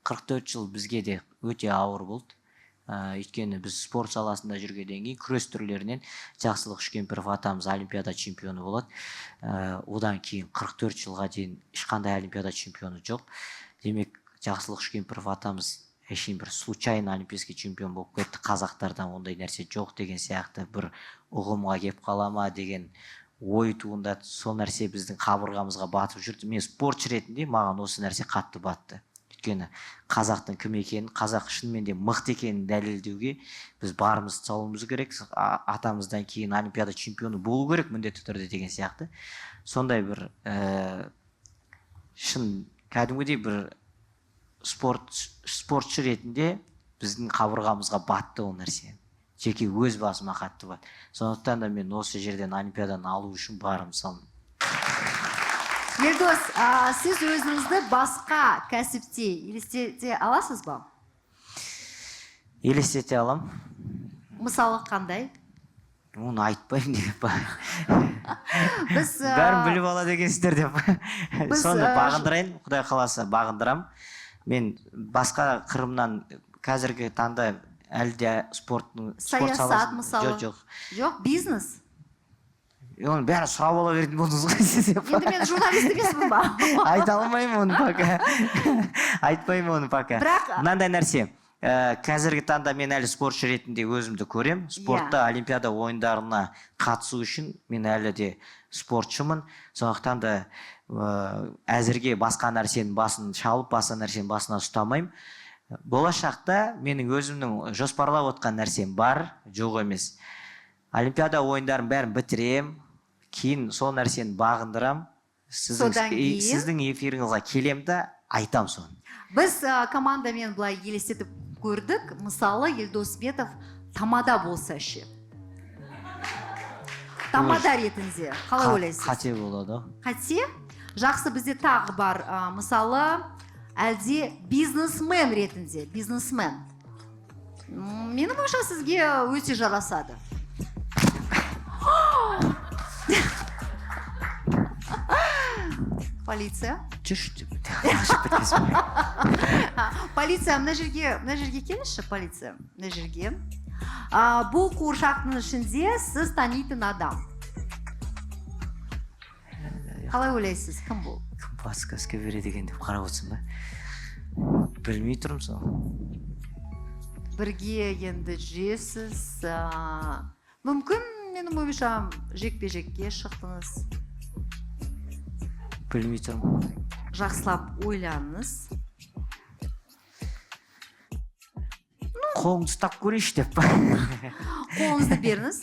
44 жыл бізге де өте ауыр болды. Өйткені біз спорт саласында жүргеннен кейін күрес түрлерінен Жақсылық Үшкемпіров атамыз олимпиада чемпионы болады. Одан кейін 44 жылға дейін ешқандай олимпиада чемпионы жоқ. Демек, Жақсылық Үшкемпіров атамыз әшейін бір случайно олимпийский чемпион болып кетті. Қазақтардан ондай нәрсе жоқ деген сияқты бір ұғымға кеп қалама деген ой туындады. Сол нәрсе біздің қабырғамызға батып жүрді. Мен спортшы ретінде маған осы нәрсе қатты батты. Өйткені қазақтың кім екенін, қазақ шынымен де мықты екенін дәлелдеуге біз барымызды салуымыз керек. Атамыздан кейін олимпиада чемпионы болу керек міндетті түрде деген сияқты. Сондай бір шын кәдімгідей бір спортшы ретінде біздің қабырғамызға батты ол нәрсе. Жеке өз басыма қатты бат. Сондықтан да мен осы жерден олимпиаданы алу үшін барым салдым. Елдос, сіз өзіңізді басқа кәсіпте елестете аласыз ба? Елестете алам. Мысалы қандай? Оны айтпаймын деп па. Бәрін біліп ала дегенсіздер деп. Соны бағындырайын, Құдай қаласа бағындырам. Мен басқа қырымнан қазіргі таңда әлде спорт саясат мысалы. Жоқ, бизнес. Оны бәрі сұрап ала беретін болдыңыз ғой сіз деп. Енді мен журналист емеспін ба? Айта алмаймын оны пока. Айтпаймын оны пока. Мынандай нәрсе. Қазіргі таңда мен әлі спортшы ретінде өзімді көрем. Спортта олимпиада ойындарына қатысу үшін мен әлі де спортшымын. Сондықтан да әзірге басқа нәрсенің басын шалып, басқа нәрсенің басына ұстамаймын. Болашақта менің өзімнің жоспарлап отқан нәрсем бар, жоқ емес. Олимпиада ойындарын бәрін бітірем, кейін сол нәрсені бағындырам. Сіздің эфиріңізге келем да айтам соны. Біз командамен былай елестетіп көрдік. Мысалы, Елдосбетов тамада болса ше. Тамада ретінде. Қалай ойлайсыз? Қате болады. Қате? Жақсы, бізде тағы бар. Мысалы, әлде бизнесмен ретінде. Бизнесмен. Менің ойымша сізге өте жарасады. Полиция. Полиция, мына жерге келіңізші, полиция. Мына жерге. Бұл қуыршақтың ішінде сіз танитын адам. Қалай ойлайсыз, кім бұл? Кім подсказка береді деген деп қарап отырсың ба? Білмей тұрмын сол. Бірге енді жүресіз. Мүмкін менің ойымша жекпе-жекке шықтыңыз. Білмей тұрмын. Жақсылап ойланыңыз. Қолыңды ұстап көрейші деп па. Қолыңызды беріңіз.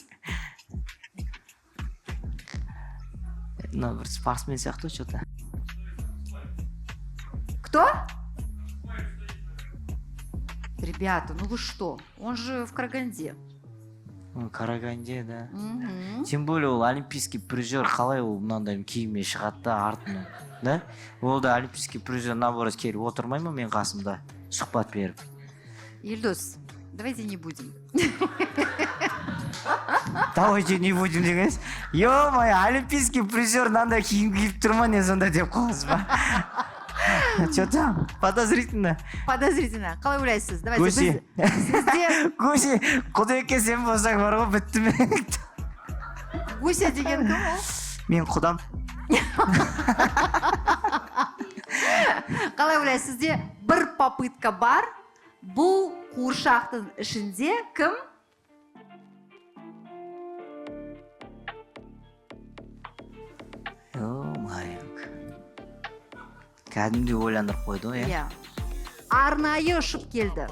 Бір спортсмен сияқты что-то. Кто? Ребята, ну вы что? Он же в Караганде. Караганде, да. Тем более ол олимпийский призер, қалай ол мынандай киіммен шығады да артынан, да? Ол да олимпийский призер наоборот келіп отырмай ма мен қасымда сұхбат беріп. Елдос, давайте не будем. Давайте не будем дегенсіз. Ё-моё, олимпийский призер мынандай киім киіп тұр ма не сонда деп қаласыз ба? Что там? Подозрительно. Подозрительно. Қалай ойлайсыз? Гуси. Гуси, Құдайке сен болсаң бар ғой, бітті ме? Гуся деген кім ол? Мен құдам. Қалай ойлайсыз, сізде бір попытка бар. Бұл қуыршақтың ішінде кім? Кәдімгідей ойландырып қойды ғой, Иә. Арнайы ұшып келді.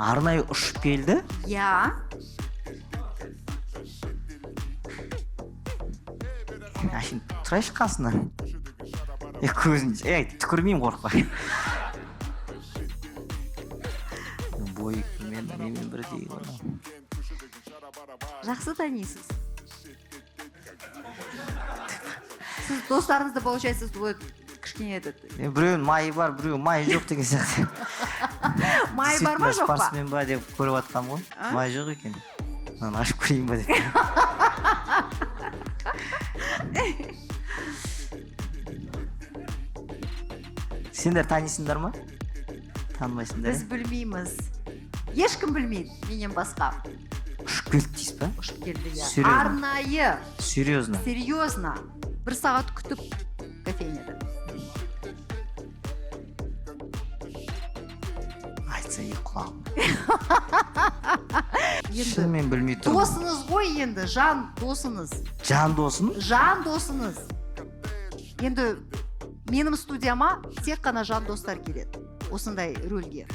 Арнайы ұшып келді. Иә. Әшін тұрайшы қасына. Көзін, түкірмеймін қорықпай. Бой мен бірдей ғой. Жақсы танисыз. Сіз достарыңызды, получается, кішкене этот. Біреуін майы бар, біреуін майы жоқ деген сияқты. Май бар ма, жоқ па? Спортсмен ба деп көріп атқам ғой. Май жоқ екен. Мен ашып көрейін ба деп. Сендер танисыңдар ма? Танымайсыңдар? Біз білмейміз. Ешкім білмейді, менен басқа. Ұшып келді дейсіз ба? Ұшып келді, иә. Серьезно? Арнайы, Серьезно? серьезно. 1 сағат күтіп кофейняда. Айтса құлағым. Енді Шынымен білмей тұрмын. досыңыз ғой енді, жан досыңыз. Жан досым? Жан досыңыз. Енді менің студияма тек қана жан достар келеді. Осындай рөлге.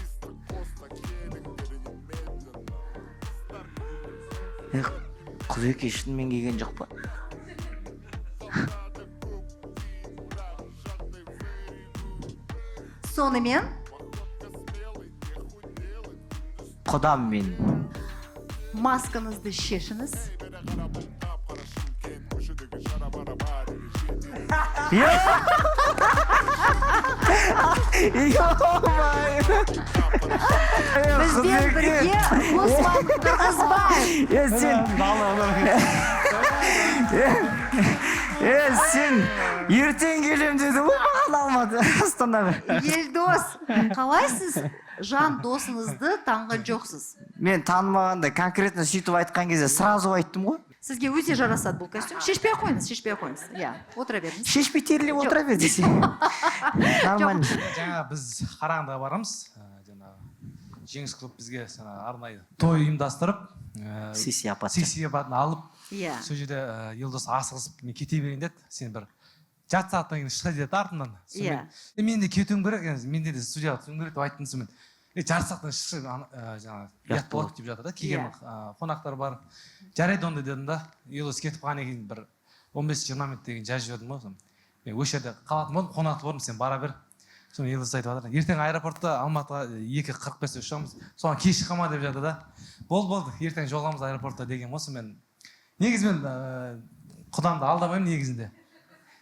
Құдеке шынымен келген жоқ па? Сонымен Құдам мен. маскаңызды шешіңіз. Бізбен бірге Осман Қырғызбаев. Сен ертең келем деді ғой, маған алмады Астанаға. Елдос, қалайсыз? Жан досыңызды танған жоқсыз. Мен танымағанда конкретно сөйтіп айтқан кезде сразу айттым ғой. Сізге өте жарасады бұл костюм. Шешпей ақ қойыңыз, шешпей ақ қойыңыз. Иә, отыра беріңіз. Шешпей терілеп отыра бер десе. Нормально. Жаңа біз Қарағандыға барамыз. Жаңағы Жеңіс клуб бізге арнайы той ұйымдастырып, Сессия апатын алып, Иә. сол жерде Елдос асығысып мен кете берейін деді. Сен бір жарты сағаттан кейін шықса деді артымнан. Иә. Мен де кетуім керек, менде де студияға түсуім керек деп айттым сонымен. Жарты сағаттан шықса жаңағы ұят болады деп жатыр да. Келген қонақтар бар. Жарайды онда дедім да. Елдос кетіп қалғаннан кейін бір 15-20 минут деген жазып жібердім ғой. Мен осы жерде қалатын болдым, қонақты болдым, сен бара бер. Соны Елдос айтып жатыр. Ертең аэропортта Алматыға 2:45-те ұшамыз. Соған кеш қалма деп жатыр да. Болды, ертең жолығамыз аэропортта деген осы мен. Негізімен құдамды алдамаймын негізінде.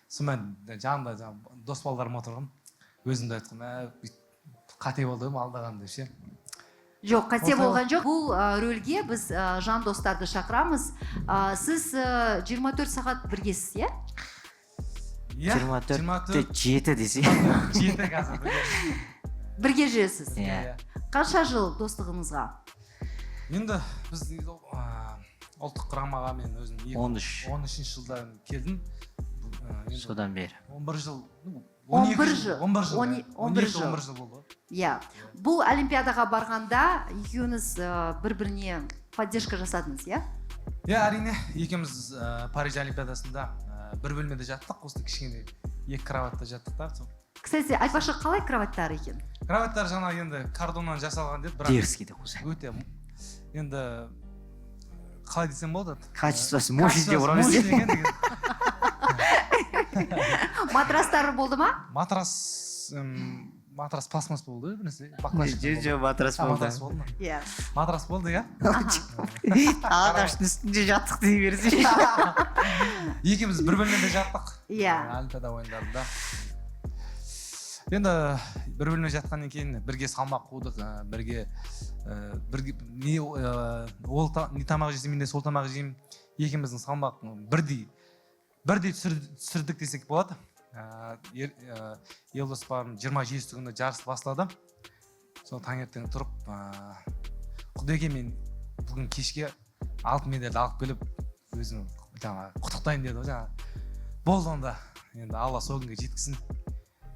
Сонымен жанымда дос балдарым отырғым. Өзімді айтқым, қате болды алдаған деп ше. Жоқ, қате болған жоқ. Бұл рөлге біз жан достарды шақырамыз. Сіз 24 сағат біргесіз, иә? 24-7 десе. 7 қазір. Бірге жүресіз. Иә. Қанша жыл достығыңызға? Енді біз ұлттық құрамаға мен өзім 13 жылдан келдім. Содан бері. 11 жыл. 11 жыл. 11 жыл болды. Иә. Бұл олимпиадаға барғанда екеуіңіз бір-біріне поддержка жасадыңыз, иә? Иә, әрине. Екеуміз Париж олимпиадасында бір бөлмеде жаттық, осы кішкене 2 кроватта жаттық та. Кстати, айтпақшы қалай кроваттар екен? Кроваттар жаңа енді кардоннан жасалған деді, бірақ Дерзкий де қозай. өте енді қалай десем болады? Качествосы мощный деп ұрам десе. Матрастары болды ма? Матрас пластмасс болды, бірнәрсе. Жоқ, матрас болды. Матрас болды ма? Иә. Матрас болды, иә? Ағаштың үстінде жаттық дей берсе. Екеуміз бір бөлмеде жаттық. Иә. Олимпиада ойындарында. Енді бір бөлме жатқаннан кейін бірге салмақ қудық, бірге не тамақ жесем, мен де сол тамақ жеймін. Екеуміздің салмақ бірдей түсірдік десек болады. Елдос барын 27 күні жарыс бастады. Сол таңертең тұрып, Құдеке мен бүгін кешке алтын медальді алып келіп, өзім құттықтайын деді. болды онда енді алла сол күнге жеткізсін.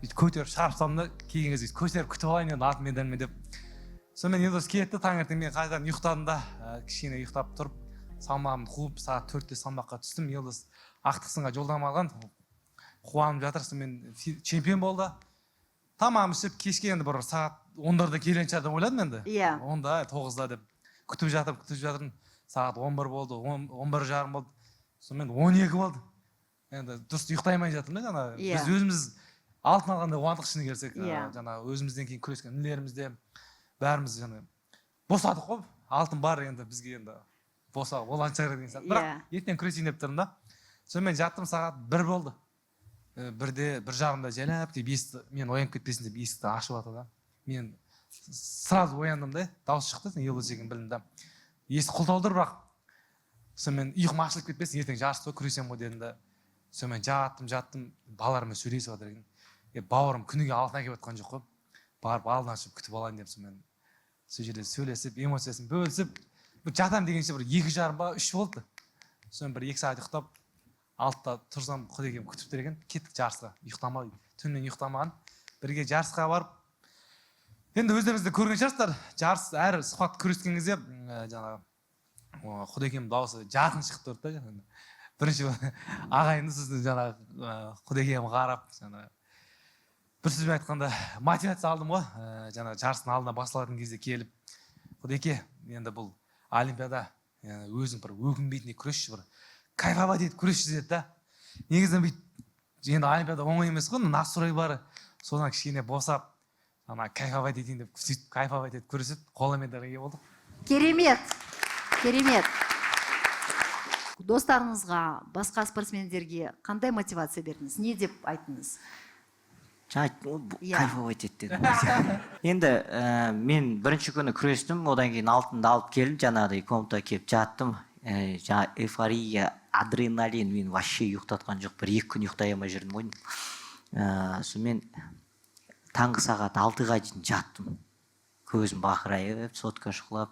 Бүйтіп көтеріп шығарып салдым да кейін кезде көтеріп күтіп алайын енді алтын медальмен деп. Сонымен Елдос кетті, таңертең мен қайтадан ұйықтадым да, кішкене ұйықтап тұрып, салмағымды қуып, сағат 4-те салмаққа түстім. Елдос ақтық сынға жолдама алған, қуанып жатыр. Сонымен чемпион болды. Тамам ішіп, кешке енді бір сағат 10-да келген шығар деп ойладым енді. Иә. 10-да, 9-да деп күтіп жатырмын. Сағат 11 болды, 11:30 болды. Сонымен 12 болды. Енді дұрыс ұйықтаймай жатырмын да, жаңа біз өзіміз алтын алғанда қуандық шыны керсек, жаңа өзімізден кейін күрескен інілерімізде бәріміз жаңа босадық қой. Алтын бар енді бізге енді босақ болған шығар деген сияқты. Бірақ ертең күресейін деп тұрмын да. Сонымен жаттым, сағат 1 болды. 1:30-да жайлап келіп есікті, мен оянып кетпесін деп есікті ашып жатыр да. Мен сразу ояндым да, дауыс шықты, Елдос екенін білдім да. Есік құлтаулы бірақ. Сонымен ұйқым ашылып кетпесін, ертең жарысты күресем ғой дедім да. Сонымен жаттым, балалармен сөйлесіп жатыр екен. Бауырым күніге алтын әкеп жатқан жоқ қой. Барып алдын ашып күтіп алайын деп сонымен сол жерде сөйлесіп, эмоциясын бөлісіп, жатам дегенше 2:30 ба 3 болды. Сонымен 1-2 сағат ұйықтап, 6-та тұрсам Құдекем күтіп тұр екен, кеттік жарысқа. Ұйықтамай, түнімен ұйықтамаған. Бірге жарысқа барып, енді өздеріңізді көрген шығарсыздар, жарыс әр сұхбат күрескен кезде жаңағы Құдекем дауысы жақын шығып тұрды да. Бірінші ағайынды сізді жаңағы Құдекем қарап, жаңағы бір сөзбен айтқанда мотивация алдым ғой. Жаңа жарыстың алдына басылатын кезде келіп, Құдеке, енді бұл олимпиада өзің бір өкінбейтіндей күресші, бір кайфовать етіп күресші деді да. Негізінен бүйтіп енді олимпиада оңай емес қой, настрой бар. Содан кішкене босап, ана кайфовать етейін деп сөйтіп кайфовать етіп күресіп, қола медальға ие болдық. Керемет. Достарыңызға, басқа спортсмендерге қандай мотивация бердіңіз? Не деп айттыңыз? Кайфовать етті. Енді мен бірінші күні күрестім, одан кейін алтынды алып келдім, жаңағыдай комнатаға келіп жаттым. Жаңа эйфория, адреналин мен вообще ұйықтатқан жоқ, 1-2 күн ұйықтай алмай жүрдім ғой. Сонымен таңғы сағат 6-ға дейін жаттым. Көзім бақырайып, сотка шұқылап,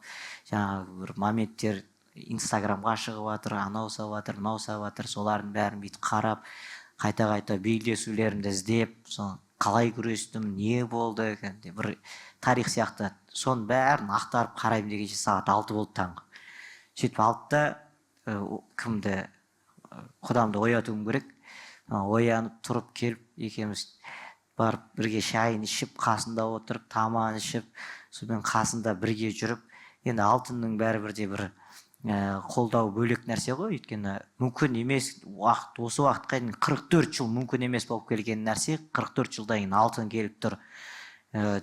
жаңағы бір моменттер Инстаграмға шығып жатыр, анау салып жатыр, мынау салып жатыр, солардың бәрін бүйтіп қарап, қайта белдесулерімді іздеп, қалай күрестім, не болды екен, бір тарих сияқты. Соның бәрін ақтарып қараймын дегенше сағат 6 болды таңғы. Сөйтіп 6-та кімді, құдамды оятуым керек. Оянып тұрып келіп, екеуміз барып бірге шайын ішіп, қасында отырып, тамағын ішіп, сонымен қасында бірге жүріп, енді алтынның бәрі бірде бір қолдау бөлек нәрсе ғой, өйткені мүмкін емес уақыт, осы уақытқа дейін 44 жыл мүмкін емес болып келген нәрсе, 44 жылдан кейін алтын келіп тұр.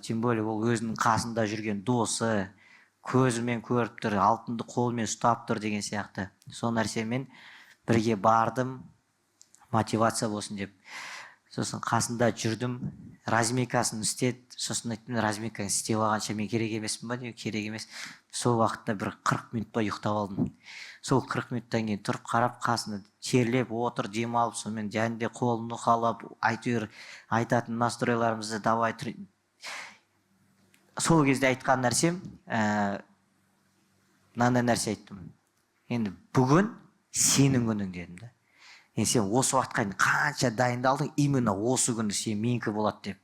Тем более ол өзінің қасында жүрген досы, көзімен көріп тұр, алтынды қолымен ұстап тұр деген сияқты. Сол нәрсемен бірге бардым, мотивация болсын деп. Сосын қасында жүрдім, разминкасын істеді. Сосын айттым, разминканы істеп алғанша мен керек емеспін ба? Керек емес. Сол уақытта бір 40 минут па ұйықтап алдым. Сол 40 минуттан кейін тұрып қарап, қасында терлеп, отыр, демалып, сонымен жәнде қолын ұқалап, әйтеуір айтатын настройларымызды давай тұр. Сол кезде айтқан нәрсем, мынандай нәрсе айттым. Енді бүгін сенің күнің дедім да. Сен осы уақытқа қанша дайындалдың, именно осы күні сен менікі болады деп.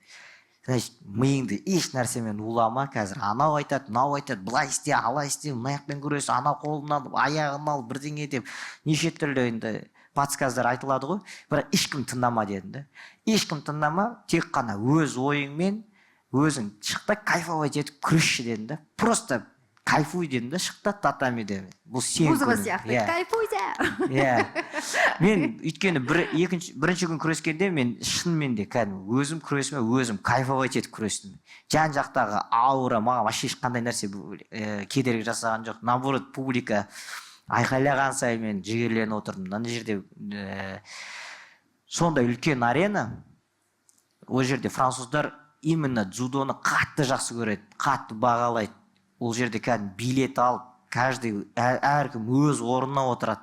Значит, миыңды еш нәрсемен улама, қазір анау айтады, мынау айтады, былай істе, алай істе, мынаяқпен күрес, анау қолын алып, аяғын алып, бірдеңе деп, неше түрлі енді подсказдар айтылады ғой, бірақ ешкім тыңдама дедім да. Ешкім тыңдама, тек қана өз ойыңмен, өзің шықта кайфовать етіп күресші дедім да. Просто кайфуй дедім да, шықта татамиде. Бұл сен Музыка сияқты, кайфуйда. Мен өйткені бірінші күн күрескенде мен шынымен де өзім күресіме өзім кайфовать етіп күрестім. Жан жақтағы аура маған вообще ешқандай нәрсе кедергі жасаған жоқ. Наоборот, публика айқайлаған сайын мен жігерленіп отырдым. Мына жерде сондай үлкен арена. Ол жерде француздар именно дзюдоны қатты жақсы көреді, қатты бағалайды. Ол жерде билет алып, әркім өз орнына отырады.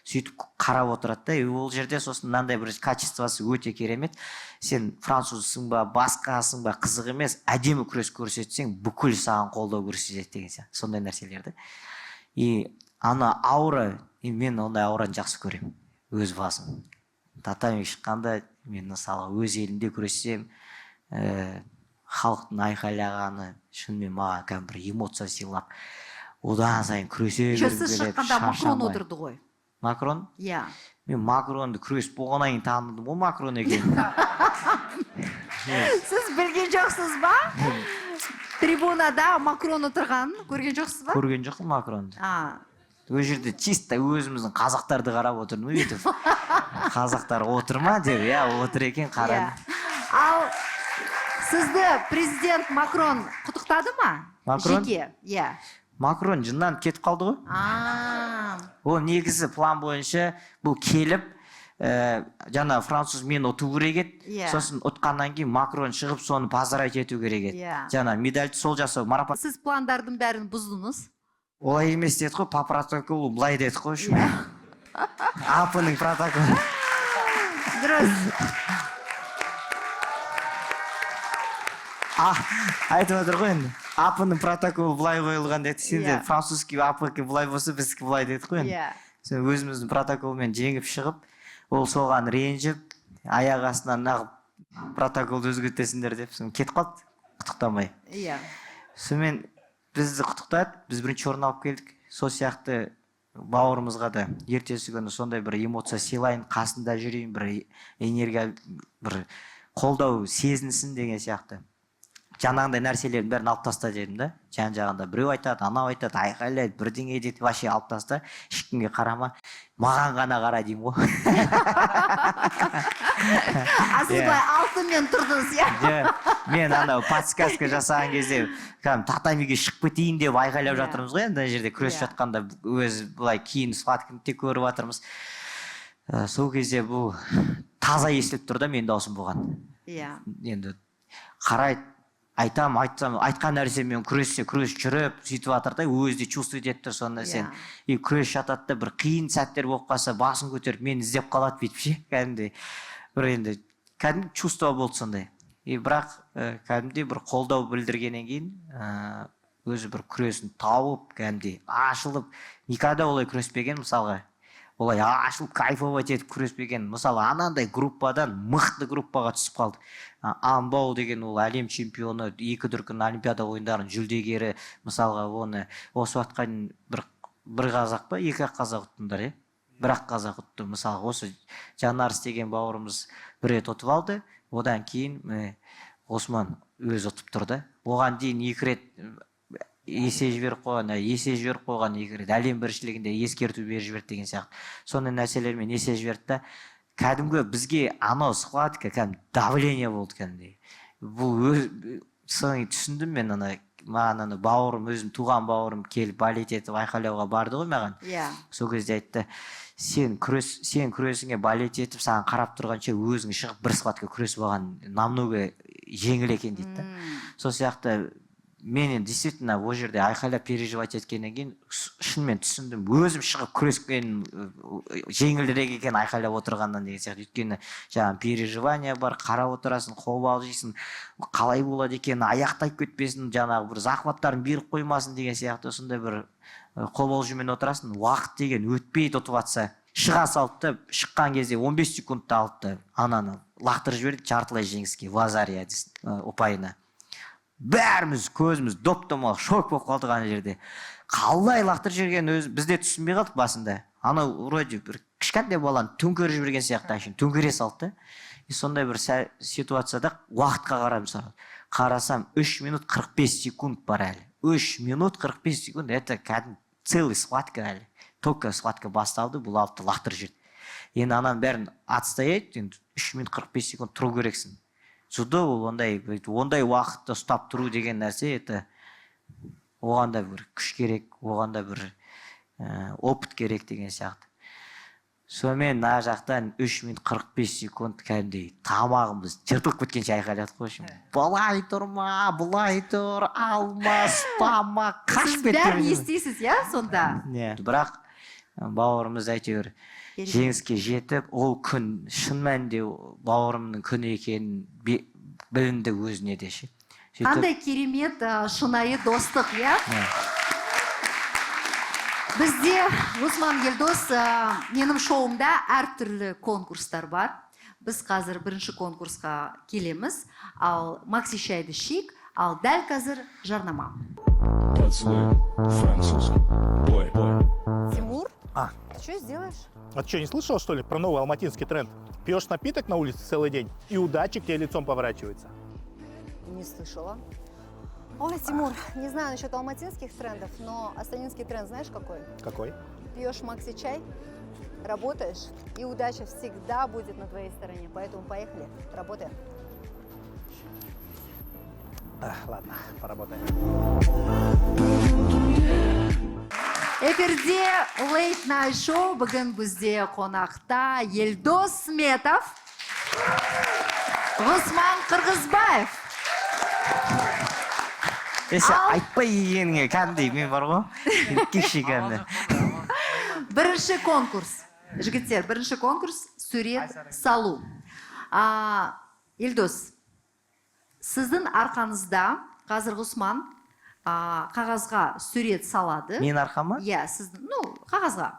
Сөйтіп қарап отырады да, ол жерде сосын мынандай бір качествосы өте керемет. Сен французсың ба, басқасың ба, қызық емес, әдемі күрес көрсетсең, бүкіл саған қолдау көрсетеді деген сияқты. Сондай нәрселерді. И ана аура, мен ондай аураны жақсы көремін, өз басым. татамиге шыққанда мен мысалы өз елімде күрессем, халықтың айқайлағаны шынымен маған кәдімгі бір эмоция сыйлап, одан сайын күресе Сіз шыққанда Макрон отырды ғой. Макрон? Иә. Мен Макронды күрес болғаннан кейін таныдым ғой Макрон екенін. Сіз білген жоқсыз ба? Трибунада Макрон отырғанын көрген жоқсыз ба? Көрген жоқпын Макронды. Ол жерде чисто өзіміздің қазақтарды қарап отырмын өйтіп. Қазақтар отыр ма деп, отыр екен қарадым. Ал сізді президент Макрон құттықтады ма? Макрон? Жеке, иә. Макрон жыннан кетіп қалды ғой. Ол негізі план бойынша бұл келіп, жаңа француз мен ұту керек еді. Сосын ұтқаннан кейін Макрон шығып соны поздравить ету керек еді. Жаңа медальді сол жасау, марапат. Сіз пландардың бәрін бұздыңыз? Олай емес деді ғой, по протоколу былай деді ғой үшін. Апының протоколы. Дұрыс. Айтып отыр ғой енді. Апының протоколы былай қойылған деді. Сенде французский апыкі былай болса, біздікі былай деді ғой енді. Сен өзіміздің протоколмен жеңіп шығып, ол соған ренжіп, аяқ астынан нағып протоколды өзгертесіңдер деп, соң кетіп қалды, құттықтамай. Сонымен бізді құттықтады, біз бірінші орын алып келдік. Сол сияқты бауырымызға да ертесі күні сондай бір эмоция сыйлайын, қасында жүрейін, бір энергия, бір қолдау сезінсін деген сияқты. Жаңағындай нәрселердің бәрін алып таста дедім да. Жан-жағында біреу айтады, анау айтады, айқайлайды, бірдеңе дейді, вообще алып таста, ешкімге қарама, маған ғана қара деймін ғой. Сіз былай алтынмен тұрдыңыз, иә? Мен анау подсказка жасаған кезде, татамиге шығып кетейін деп айқайлап жатырмыз ғой, енді жерде күресіп жатқанда өз былай кейін схватканы көріп жатырмыз. Сол кезде бұл таза естіліп тұр да мен даусым болған. Енді қарайды, айтқан нәрсемен күрес жүріп, сөйтіп жатыр да, өзі чувствует етіп тұр соны нәрсені. Күрес жатады да, бір қиын сәттер болып қалса, басын көтеріп, мені іздеп қалады бүйтіп ше, кәдімгідей. Бір енді, кәдімгі чувство болды сондай. Бірақ кәдімгідей бір қолдау білдіргеннен кейін, өзі бір күресін тауып, кәдімгідей ашылып, никогда олай күреспеген мысалға. Олай ашылып, кайфовать етіп күреспеген. Мысалы, анандай группадан мықты группаға түсіп қалды. Амбау деген ол әлем чемпионы, 2 дүркін Олимпиада ойындарының жүлдегері. Мысалға, оны осы уақытқа бір қазақ па, 2 қазақ ұттыңдар, бір-ақ қазақ ұтты. Мысалы, осы Жанарыс деген бауырымыз бір рет ұтып алды. Одан кейін Осман өз ұтып тұрды. Оған дейін 2 рет есе жіберіп қойған 2 рет әлем біріншілігінде ескерту беріп жіберді деген сияқты. Сондай нәрселермен есе жіберді да, кәдімгі бізге анау схватка кәдімгі давление болды кәдімгідей. Бұл соны түсіндім мен, маған бауырым, өзім туған бауырым келіп балет етіп айқайлауға барды ғой маған. Сол кезде айтты, сен күресіңе балет етіп, саған қарап тұрғанша өзің шығып бір схватка күресіп алған намного жеңіл екен дейді. Сол сияқты мен действительно ол жерде айқайлап переживать еткеннен кейін шынымен түсіндім, өзім шығып күрескен жеңілірек екен айқайлап отырғаннан деген сияқты. Өйткені жаңағы переживания бар, қарап отырасың, қобал жейсің, қалай болады екен, аяқтайып кетпесін, жаңағы бір захваттарын беріп қоймасын деген сияқты. Сондай бір қобал жүймен отырасың, уақыт деген өтпей ұтып жатса, шыға салды, шыққан кезде 15 секундта алды, ананы лақтырып жіберді жартылай жеңіске, Вазария ұпайына. Бәріміз көзіміз доп-домалақ шок болып қалдық ана жерде. Қалай лақтырып жіберген өзі бізде түсінбей қалдық басында. Анау вроде бір кішкентай баланы төңкеріп жіберген сияқты ашын, төңкере салды. Сондай бір ситуацияда уақытқа қарасам 3 минут 45 секунд бар әлі. 3 минут 45 секунд, это кәдімгі целый схватка әлі. Только схватка басталды, бұл алды лақтырып жіберді. Енді анам бәрін отстоять, 3 минут 45 секунд тұру керексің. Судо ол ондай уақытты ұстап тұру деген нәрсе, оған да бір күш керек, оған да бір опыт керек деген сияқты. Сонымен мына жақтан 3 минут 45 секунд кәдімгідей тамағымыз жыртылып кеткенше айқайладық қой. Былай тұрма, былай тұр, алма, ұстама, қашып кетті. Сіз бәрін естисіз, сонда? Бірақ бауырымыз әйтеуір жеңіске жетіп, ол күн шын мәнінде бауырымның күні екенін білінді өзіне де ше. Қандай керемет шынайы достық, Бізде Ғұсман Елдос, менің шоуымда әртүрлі конкурстар бар. Біз қазір бірінші конкурсқа келеміз, ал Макси шайды ішейік, ал дәл қазір жарнама. Тимур, А. ты что сделаешь? А ты что, не слышал, что ли, про новый алматинский тренд? Пьешь напиток на улице целый день, и удача к тебе лицом поворачивается. Не слышала. Ой, Тимур, не знаю насчет алматинских трендов, но астанинский тренд знаешь какой? Какой? Пьешь Макси чай, работаешь, и удача всегда будет на твоей стороне. Поэтому поехали, работаем. Ладно, поработаем. Эфирде Late Night Show, бүгін бізде қонақта Елдос Сметов, Ғұсман Қырғызбаев. Айтпай егеніңе кәдімгідей мен бар ғой. Кеші кәдімгі. Бірінші конкурс. Жігіттер, бірінші конкурс сурет салу. Елдос, сіздің арқаңызда қазір Ғұсман қағазға сурет салады. Мен арқама? Иә, сіздің, қағазға.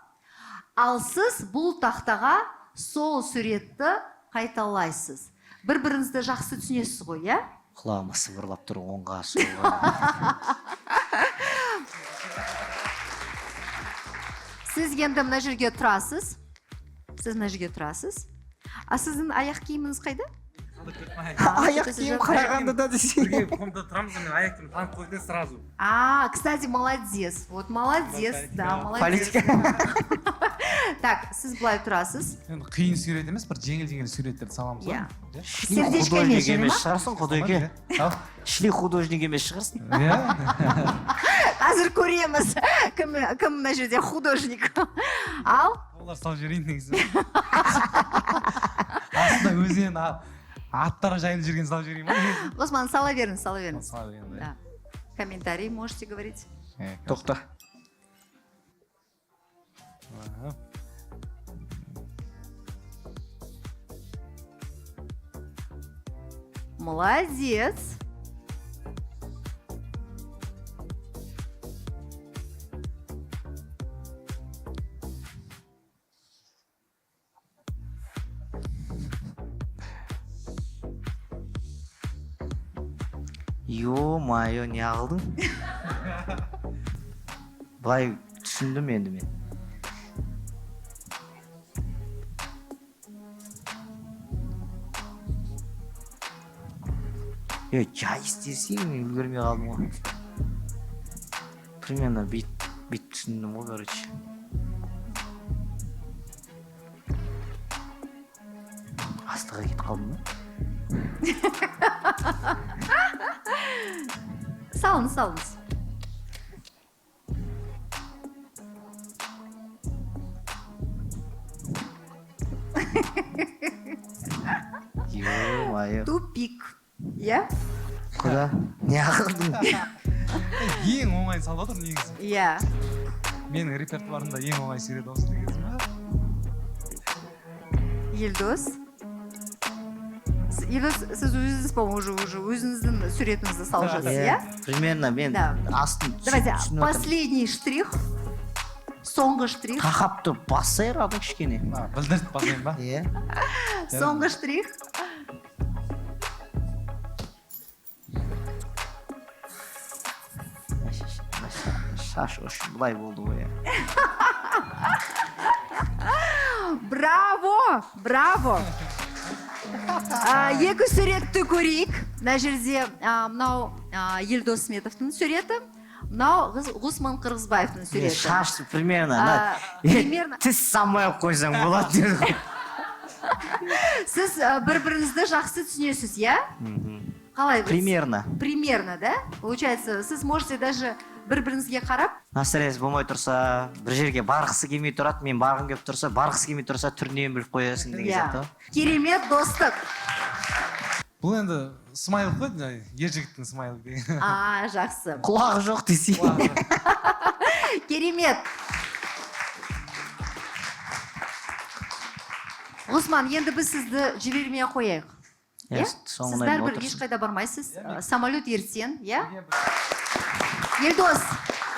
Ал сіз бұл тақтаға сол суретті қайталайсыз. Бір-біріңізді жақсы түсінесіз ғой, иә? Құлағыма сыбырлап тұр, оңға солға. Сіз енді мына жерге тұрасыз. Сіз мына жерге тұрасыз. А сіздің аяқ киіміңіз қайда? Аяқ киім қайғанда да десең. Бірге комнатада тұрамыз, мен аяқ киімді танып қойдым сразу. Кстати, молодец. Вот молодец, да, молодец. Так, сіз былай тұрасыз. Енді қиын сурет емес, бір жеңіл суреттерді саламыз ғой. Сердечко Художник емес, емес ма? шығарсың, Құдайке. Шли художник емес шығарсың. Қазір көреміз, кім мына жерде художник. Ал? Олар салып жіберейін негізі. Астында өзінен аттары жайлы жүрген салып жіберейін ма? Ғұсман, сала беріңіз, сала беріңіз. Сала берейін, Да. Комментарий можете говорить. Тоқта. Молодец. Ё-майо, не алдың? Былай түсіндім енді мен. Жай істесең, мен үлгермей қалдым ғой. Примерно бит түсіндім ғой, короче. Астыға кетіп қалдым ба? Салыңыз. Ё-майо. Тупик. Иә? Куда? Не ақылдың? Ең оңай салып отыр негізі. Иә. Менің репертуарымда ең оңай сурет осы негізі. Елдос. Елдос, сіз өзіңіз, по-моему, уже өзіңіздің суретіңізді салып жатсыз, иә? Примерно мен астын Давайте, последний штрих. Соңғы штрих. Қақапты басай радың кішкене. Білдірт басайын ба? Иә. Соңғы штрих. Шаш үшін бұлай болды ғой. Браво! Екі суретті көрейік. Мына жерде мынау Елдос Сметовтың суреті, мынау Ғұсман Қырғызбаевтың суреті. Шаш примерно. Тіс самай қойсаң болады. Сіз бір-біріңізді жақсы түсінесіз, иә? Қалай? Примерно, да? Получается, сіз можете даже бір-біріңізге қарап. Настроение болмай тұрса, бір жерге барғысы келмей тұрады, мен барғым келіп тұрса, барғысы келмей тұрса, түрінен біліп қоясың деген сияқты. Керемет достық. Бұл енді смайл қой, ер жігіттің смайлы деген. Жақсы. Құлағы жоқ десең. Керемет. Ғұсман, енді біз сізді жібермей қояйық. Сіз бәрібір ешқайда бармайсыз. Самолет ертең, иә? Елдос,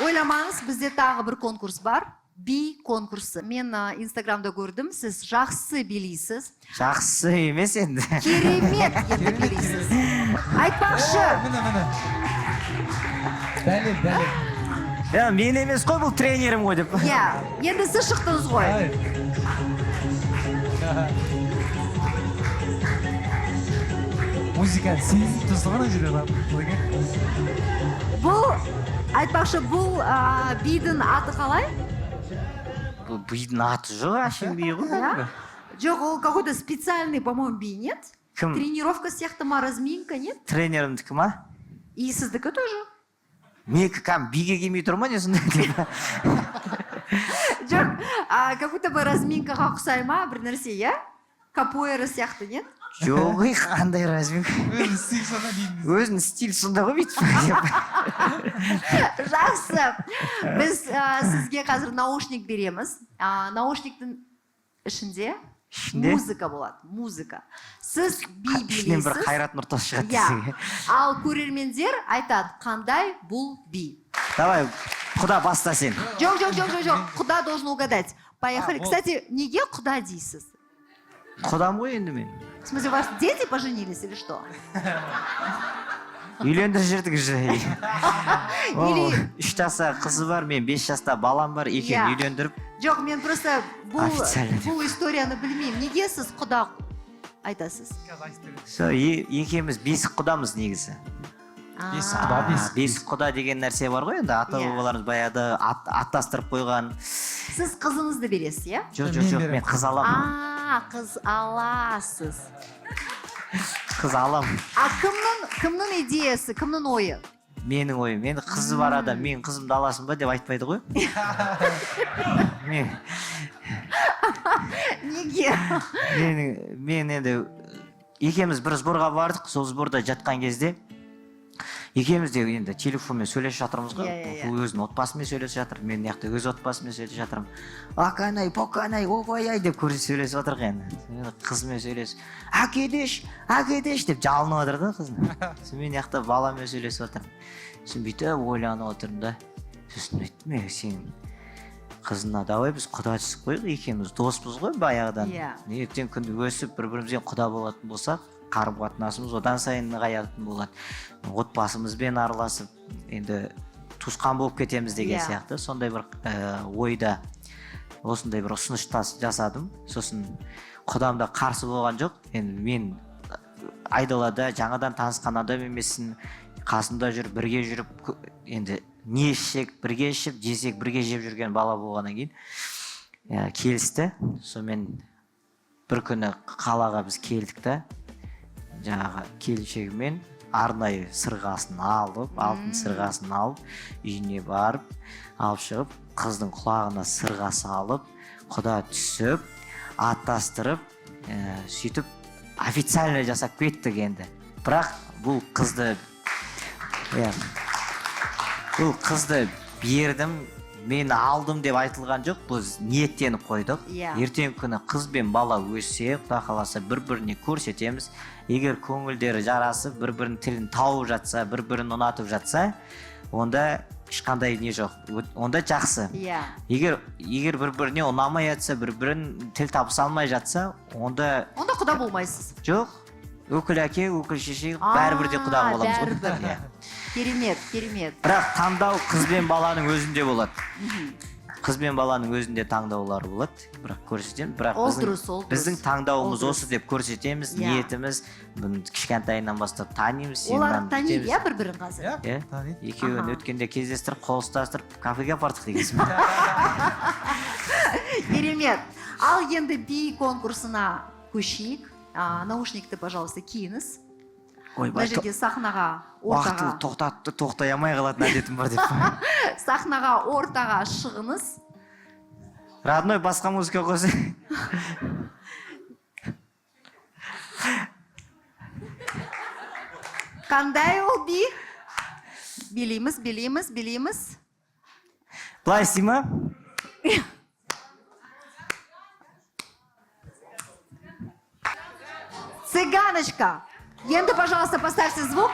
ойламаңыз, бізде тағы бір конкурс бар. Би конкурсы. Мен инстаграмда көрдім, сіз жақсы билейсіз. Жақсы емес енді. Керемет енді билейсіз. Айтпақшы. Міне. Дәлел. Я, мен емес қой, бұл тренерім ғой деп. Иә, енді сіз шықтыңыз ғой. Музыканы сезіп тұрсың ғой жерде. Бұл, айтпақшы, бұл бидің аты қалай? Бұл бидің аты жоқ, әшейін би ғой. Да? Жоқ, ол какой-то специальный, по-моему, би, нет? Кім? Тренировка сияқты ма, разминка, нет? Тренерімдікі ма? И сіздікі тоже? Менікі кәм биге келмей тұр ма, не сондай деп. Жоқ, как-будто бы разминкаға ұқсай ма, бір нәрсе, иә? Капуэра сияқты, нет? Жоқ, қандай разминка. Өзінің стиль сонда ғой бүйтіп. Жақсы. Біз сізге қазір наушник береміз. Наушниктің ішінде музыка болады, музыка. Сіз би Ішінен бір билейсіз. Қайрат Нұртас шығады Иә. десеге. Ал көрермендер айтады, қандай бұл би. Давай, құда баста сен. Жоқ. Құда должен угадать. Поехали. Кстати, неге құда дейсіз? Құдам ғой енді мен. В смысле, ваши дети поженились или что? Үйлендір жүрдік уже. Или... 3 жаста қызы бар, мен 5 жаста балам бар, екеуін Иә. үйлендіріп. Жоқ, мен просто Официально деп. бұл историяны білмеймін. Неге сіз құда айтасыз? Екеуміз бесік құдамыз негізі. Бесік құда деген нәрсе бар ғой енді, ата Иә. бабаларымыз баяғыда аттастырып қойған. Сіз қызыңызды бересіз, иә? Жоқ, мен қыз аламын. Қыз аласыз. Қыз алам. Кімнің идеясы, кімнің ойы? Менің ойым, енді қызы бар адам, мен қызымды аласың ба деп айтпайды ғой. Неге? Мен енді екеуміз бір сборға бардық, сол сборда жатқан кезде екеуміз де енді телефонмен сөйлесіп жатырмыз ғой. Бұл өзінің отбасымен сөйлесіп жатыр, мен яқты өз отбасымен сөйлесіп жатырмын. Аканай, поканай, опай-ай деп сөйлесіп жатыр енді. Қызымен сөйлесіп, әкедеш деп жалынып жатыр да қызын. Мен яқта баламен сөйлесіп жатырмын. Сосын бүйтіп ойланып отырмын да. Сосын айттым, сен қызына давай біз құдашысық қойық, екеуміз доспыз ғой баяғыдан. Ертең күнді өсіп бір-бірімізбен құда болатын болсақ, қарым қатынасымыз одан сайын нығаятын болады. Отбасымызбен араласып, енді туысқан болып кетеміз деген сияқты. Сондай бір ойда осындай бір ұсыныш жасадым. Сосын құдам да қарсы болған жоқ. Енді мен айдалада жаңадан танысқан адам емессің, қасында жүріп, бірге жүріп, енді не ішсек бірге ішіп, жесек бірге жеп жүрген бала болғаннан кейін келісті. Сонымен бір күні қалаға біз келдік та, жаңағы келіншегімен арнайы сырғасын алып, алтын сырғасын алып, үйіне барып, алып шығып, қыздың құлағына сырға салып, құда түсіп, аттастырып, сөйтіп официально жасап кеттік енді. Бірақ бұл қызды бердім, мен алдым деп айтылған жоқ, біз ниеттеніп қойдық. Ертең күні қыз бен бала өссе, Құда қаласа бір-біріне көрсетеміз. Егер көңілдері жарасып, бір-бірінің тілін тауып жатса, бір-бірін ұнатып жатса, онда ешқандай не жоқ. Онда жақсы. Егер бір-біріне ұнамай жатса, бір-бірін тіл табыса алмай жатса, онда құда болмайсыз. Жоқ. Өкіл әке, өкіл шеше, бәрібір де құда боламыз. Бәрібір. Керемет. Бірақ таңдау қыз бен баланың өзінде болады. Қыз бен баланың өзінде таңдаулары болады. Бірақ көрсетеміз. Бірақ біздің таңдауымыз осы деп көрсетеміз. Ниетіміз кішкентайынан бастап танимыз. Олар таниды, иә, бір-бірін қазір? Екеуін өткенде кездестіріп, қол ұстастырып, кафеге бардық дегенсің. Керемет. Ал енді би конкурсына көшейік. Наушникті, пожалуйста, киіңіз. Мына жерге сахнаға, ортаға... Уақытылы тоқтай алмай қалатын әдетім бар деп. Сахнаға, ортаға шығыңыз. Родной, басқа музыка қосы. Қандай ол би? Билейміз. Былай істей ма? Цыганочка. Енді, пожалуйста, поставьте звук.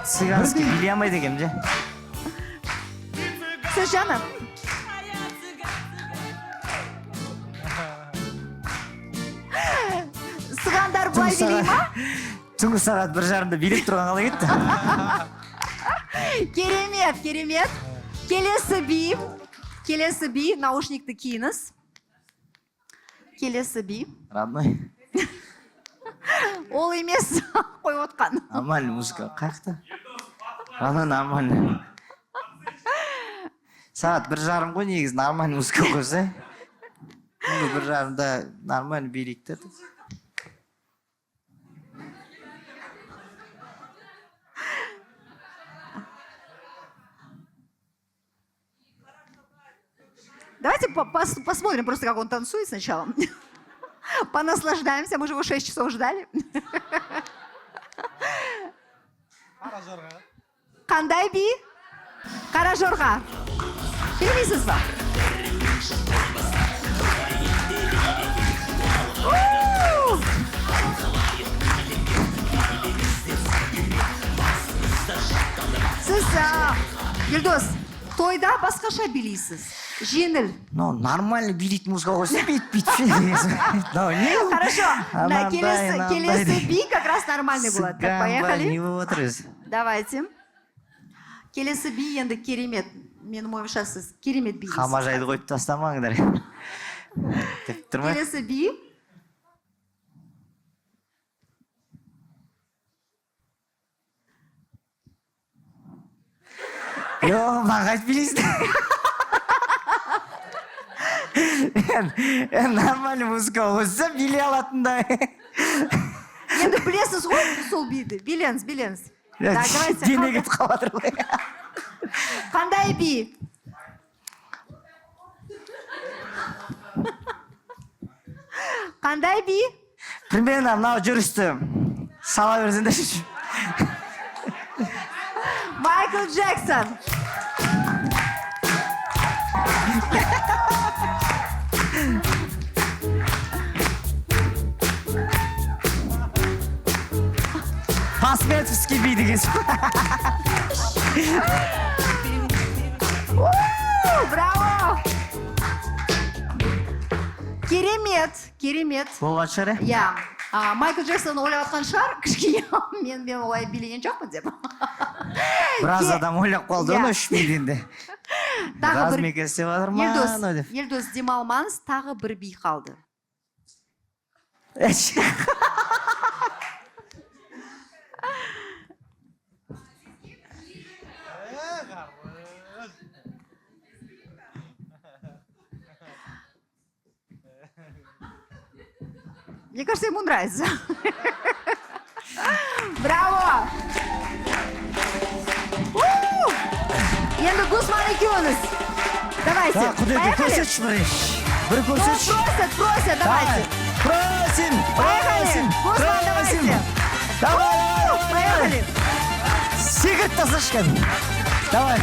цыганский билей алмайды екенмін же. Сіз жаным. Сығандар былай билей ма? Түнгі сағат 1:30 билеп тұрған қалай кетті? Керемет, керемет. Келесі би, наушникті киіңіз. Келесі би. Родной. Ол емес, қойып отқан. Нормальный музыка. Қаяқта? Ана нормальный. Сағат 1:30 ғой негізі нормальный музыка қойса. Түнгі 1:30-да нормальный билейік деді. Давайте посмотрим просто, как он танцует сначала. Понаслаждаемся, мы же его 6 часов ждали. Қандай би? Қара жорға. Білмейсіз ба? Сіз, Елдос, тойда басқаша билейсіз. Жеңіл. Ну, нормальный билейтін музыка қойса бит-бит. Хорошо. Келесі би как раз нормальный болады. Так, поехали. Не болып отырыз. Давайте. Келесі би енді керемет. Менің ойымша сіз керемет билейсіз. Қамажайды қойып тастамаңдар. Деп тұрмай. Келесі би. Йо, маған билейсің. Нормальный музыка қойса билей алатындай. Енді білесіз ғой сол биді. Билеңіз. Так, давайте. Дене кетіп қалатыр ғой. Қандай би? Қандай би? Примерно мынау жүрісті сала берсеңдер. Майкл Джексон. Посметовский би дегенсің. Браво! Керемет. Болған шығар, Иә. Майкл Джексон ойлап жатқан шығар, кішкене мен олай билеген жоқпын деп. Біраз адам ойлап қалды оны 3 миллионды. Тағы бір Размеке істеп жатыр ма? Елдос демалмаңыз, тағы бір би қалды. Мне кажется, ему нравится. Браво! Енді Гусман екеуіңіз. Давайте, поехали. Бір көрсетші. Просят, давайте. Просим. Поехали. Гусман, давайте. Давай. Поехали. Секрет тасашкан. Давай.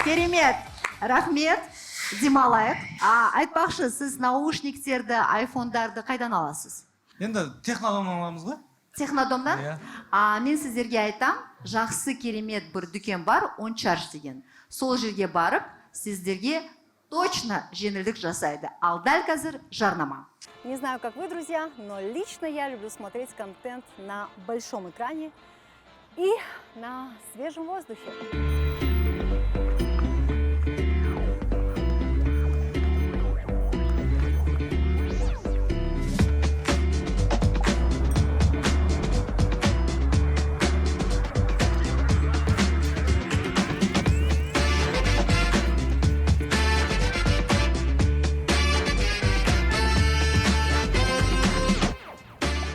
Керемет. Рахмет. Демалайық. Айтпақшы, сіз наушниктерді, айфондарды қайдан аласыз? Енді технодомнан аламыз ғой? Технодомнан? Иә. Мен сіздерге айтам, жақсы керемет бір дүкен бар, OnCharge деген. Сол жерге барып, сіздерге точно жеңілдік жасайды. Ал дәл қазір жарнама. Не знаю, как вы, друзья, но лично я люблю смотреть контент на большом экране и на свежем воздухе.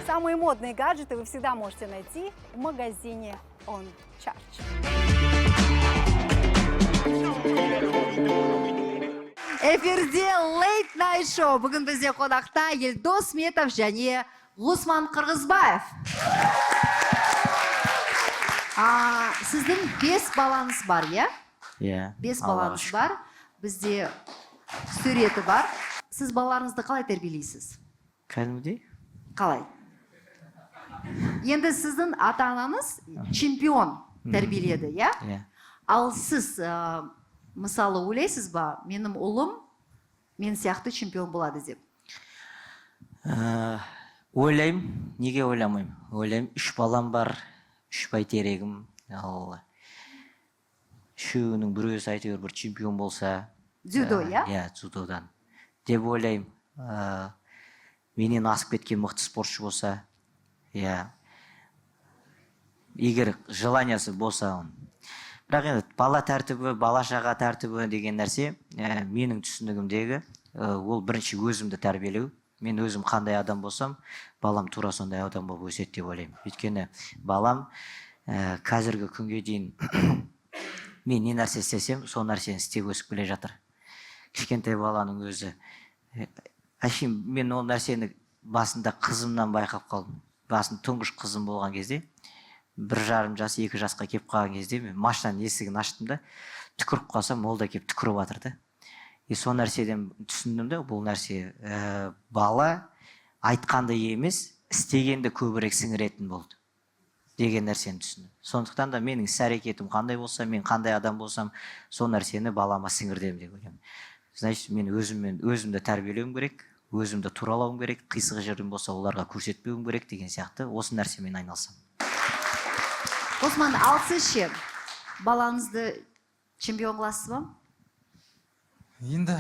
Самые модные гаджеты вы всегда можете найти в магазине OnCharge. Эфирде Late Night Show. Бүгін бізде қонақта Елдос Сметов және Ғұсман Қырғызбаев. Сіздің 5 балаңыз бар, иә? Иә. 5 Аллаға балаңыз шүкір. бар. Бізде суреті бар. Сіз балаларыңызды қалай тәрбиелейсіз? Кәдімгідей? Қалай? Енді сіздің ата-анаңыз чемпион тәрбиеледі, иә? Иә. Ал сіз, мысалы, ойлайсыз ба, менің ұлым мен сияқты чемпион болады деп? Ойлаймын, неге ойламаймын? Ойлаймын, 3 балам бар, 3 бәйтерегім. Ал үшеуінің біреусі әйтеуір бір чемпион болса. Дзюдо, иә? Иә, дзюдодан. Деп ойлаймын. Менен асып кеткен мықты спортшы болса. Иә. Егер желаниясы болса оның. Бірақ енді бала тәртібі, бала шаға тәртібі деген нәрсе, менің түсінігімдегі, ол бірінші өзімді тәрбиелеу. Мен өзім қандай адам болсам, балам тура сондай адам болып өседі деп ойлаймын. Өйткені балам қазіргі күнге дейін мен не нәрсе істесем, сол нәрсені істеп өсіп келе жатыр. Кішкентай баланың өзі. Әшейін мен ол нәрсені басында қызымнан байқап қалдым. Басында тұңғыш қызым болған кезде, 1,5 жас, 2 жасқа кеп қалған кезде, мен машинаның есігін аштым да, түкіріп қалсам, ол да кеп түкіріп жатыр да. Сол нәрседен түсіндім де, бұл нәрсе бала айтқанды емес, істегенді көбірек сіңіретін болды деген нәрсені түсіндім. Сондықтан да менің іс-әрекетім қандай болса, мен қандай адам болсам, сол нәрсені балама сіңірдім деп ойлаймын. Значит, мен өзімді тәрбиелеуім керек, өзімді туралауым керек, қисық жерім болса, оларға көрсетпеуім керек деген сияқты, осы нәрсемен айналсам. Осман, ал сіз ше, балаңызды чемпион қыласыз ба? Енді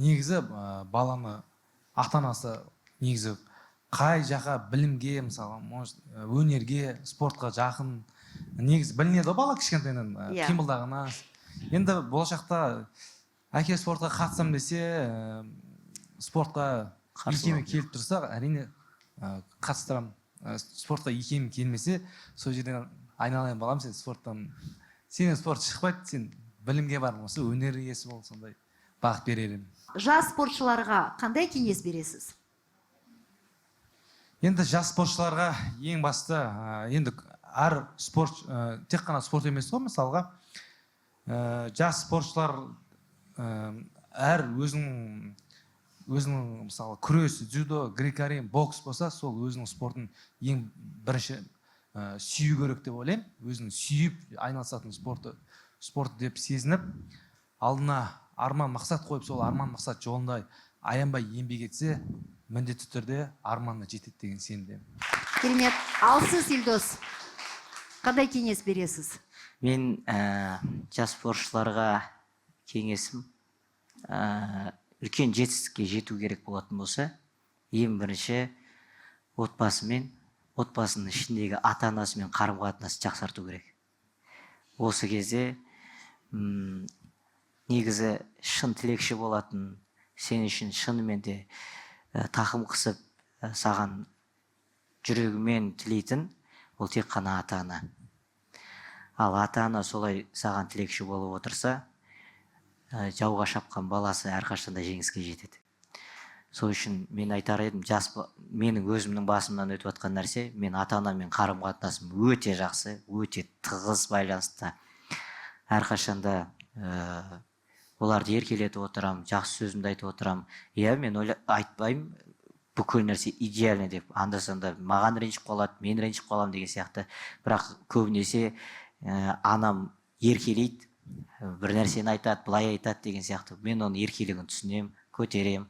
негізі баланы ата-анасы негізі қай жаққа білімге, мысалы, өнерге, спортқа жақын, негізі білінеді бала кішкентайынан қимылдағына. Енді болашақта әке спортқа қатысам десе, спортқа икемі келіп тұрса, әрине қатыстырамын. Спортқа икемі келмесе, сол жерден айналайын балам, сен спорттан, сенен спорт шықпайды, сен білімге бар болса, өнер иесі бол, сондай бағыт берер едім. Жас спортшыларға қандай кеңес бересіз? Енді жас спортшыларға ең басты, енді әр спорт, тек қана спорт емес қой, мысалға, жас спортшылар әр өзінің мысалы күрес, дзюдо, греко-рим, бокс болса, сол өзінің спортын ең бірінші сүю керек деп ойлаймын. Өзінің сүйіп айналысатын спорт деп сезініп, алдына арман мақсат қойып, сол арман мақсат жолында аянбай еңбек етсе, міндетті түрде арманына жетеді деген сенімдемін. Керемет. Ал сіз, Елдос, қандай кеңес бересіз? Мен жас спортшыларға кеңесім, үлкен жетістікке жету керек болатын болса, ең бірінші отбасының ішіндегі ата-анасымен қарым-қатынасты жақсарту керек. Осы кезде негізі шын тілекші болатын, сен үшін шынымен де тақым қысып, саған жүрегімен тілейтін, ол тек қана ата-ана. Ал ата-ана солай саған тілекші болып отырса, жауға шапқан баласы әрқашанда жеңіске жетеді. Сол үшін мен айтар едім, менің өзімнің басымнан өтіп жатқан нәрсе, мен ата-анамен қарым-қатынасым өте жақсы, өте тығыз байланысты. Әрқашанда оларды еркелетіп отырам, жақсы сөзімді айтып отырам. Иә, мен айтпаймын, бүкіл нәрсе идеальный деп, анда-санда маған ренжіп қалады, мен ренжіп қалам деген сияқты. Бірақ көбінесе анам еркелейді, бір нәрсені айтады, былай айтады деген сияқты. Мен оның еркелігін түсінем, көтерем,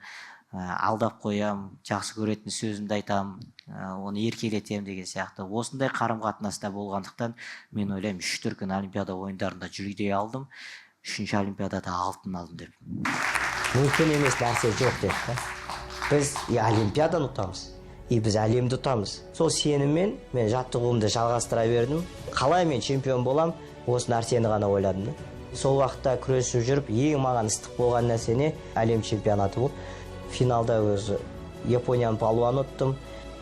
алдап қоям, жақсы көретін сөзімді айтам, оны еркелетем деген сияқты. Осындай қарым-қатынаста болғандықтан мен ойлаймын, 3 дүркін Олимпиада ойындарында жүлде алдым, 3-ші Олимпиадада алтын алдым деп. Мүмкін емес нәрсе жоқ деп. Біз Олимпиаданы ұтамыз, біз әлемді ұтамыз. Сол сеніммен мен жаттығуымды жалғастыра бердім. Қалай мен чемпион болам, осы нәрсені ғана ойладым. Сол уақытта күресіп жүріп, ең маған ыстық болған нәрсене әлем чемпионаты болды. Финалда өзі Японияның палуаны ұттым.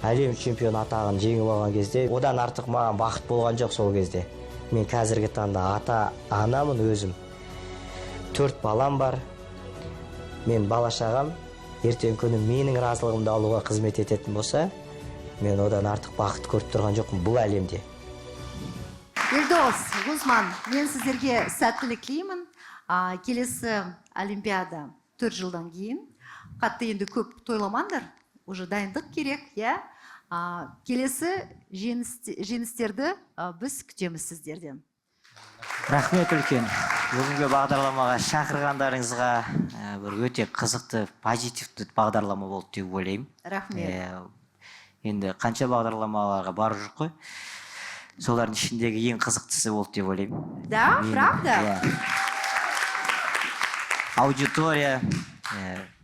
Әлем чемпион атағын жеңіп алған кезде, одан артық маған бақыт болған жоқ сол кезде. Мен қазіргі таңда ата-анамын өзім. 4 балам бар. Мен бала-шағам ертең күні менің разылығымды алуға қызмет ететін болса, мен одан артық бақыт көріп тұрған жоқпын бұл әлемде. Ердос, Гузман, мен сіздерге сәттілік тілеймін. Келесі Олимпиада 4 жылдан кейін. Қатты енді көп тойламаңдар, уже дайындық керек, иә. Келесі жеңістерді біз күтеміз сіздерден. Рахмет үлкен. Бүгінгі бағдарламаға шақырғандарыңызға бір өте қызықты, позитивті бағдарлама болды деп ойлаймын. Рахмет. Енді қанша бағдарламаларға барып жүр қой. Солардың ішіндегі ең қызықтысы болды деп ойлаймын. Да, правда? Аудитория,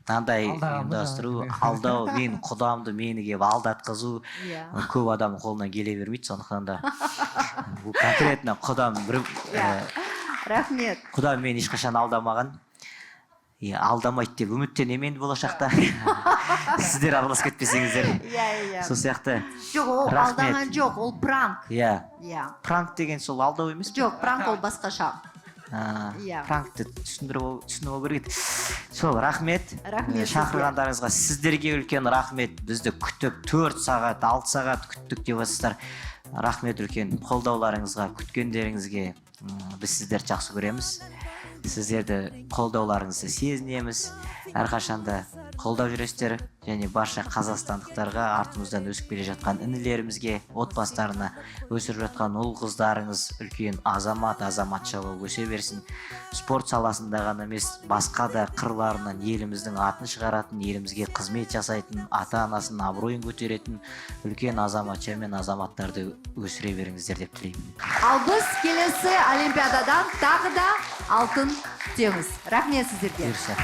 мынандай ұйымдастыру, алдау, мен құдамды мені келіп алдатқызу, көп адам қолынан келе бермейді, сондықтан да бұл конкретно құдам бір Рахмет. құдам мені ешқашан алдамаған. Алдамайды деп үміттенемін болашақта. Сіздер араласып кетпесеңіздер. Сол сияқты. Жоқ, ол алдаған жоқ, ол пранк. Пранк деген сол алдау емес? Жоқ, пранк ол басқаша. Пранкты түсінуі керек. Сол, рахмет. Шақырғандарыңызға сіздерге үлкен рахмет. Бізді күтіп 4 сағат, 6 сағат күттік деп отырсыздар. Рахмет үлкен. Қолдауларыңызға, күткендеріңізге біз сіздерді жақсы көреміз. Сіздерді қолдауларыңызды сезінеміз. Әрқашанда қолдап жүресіздер және барша қазақстандықтарға, артымыздан өсіп келе жатқан інілерімізге, отбасыларына, өсіріп жатқан ұл қыздарыңыз үлкен азаматша болып өсе берсін. Спорт саласында ғана емес, басқа да қырларынан еліміздің атын шығаратын, елімізге қызмет жасайтын, ата-анасын абыройын көтеретін үлкен азаматша мен азаматтарды өсіре беріңіздер деп тілеймін. Ал біз келесі Олимпиададан тағы да алтын күтеміз. Рахмет сіздерге. Бұйырса.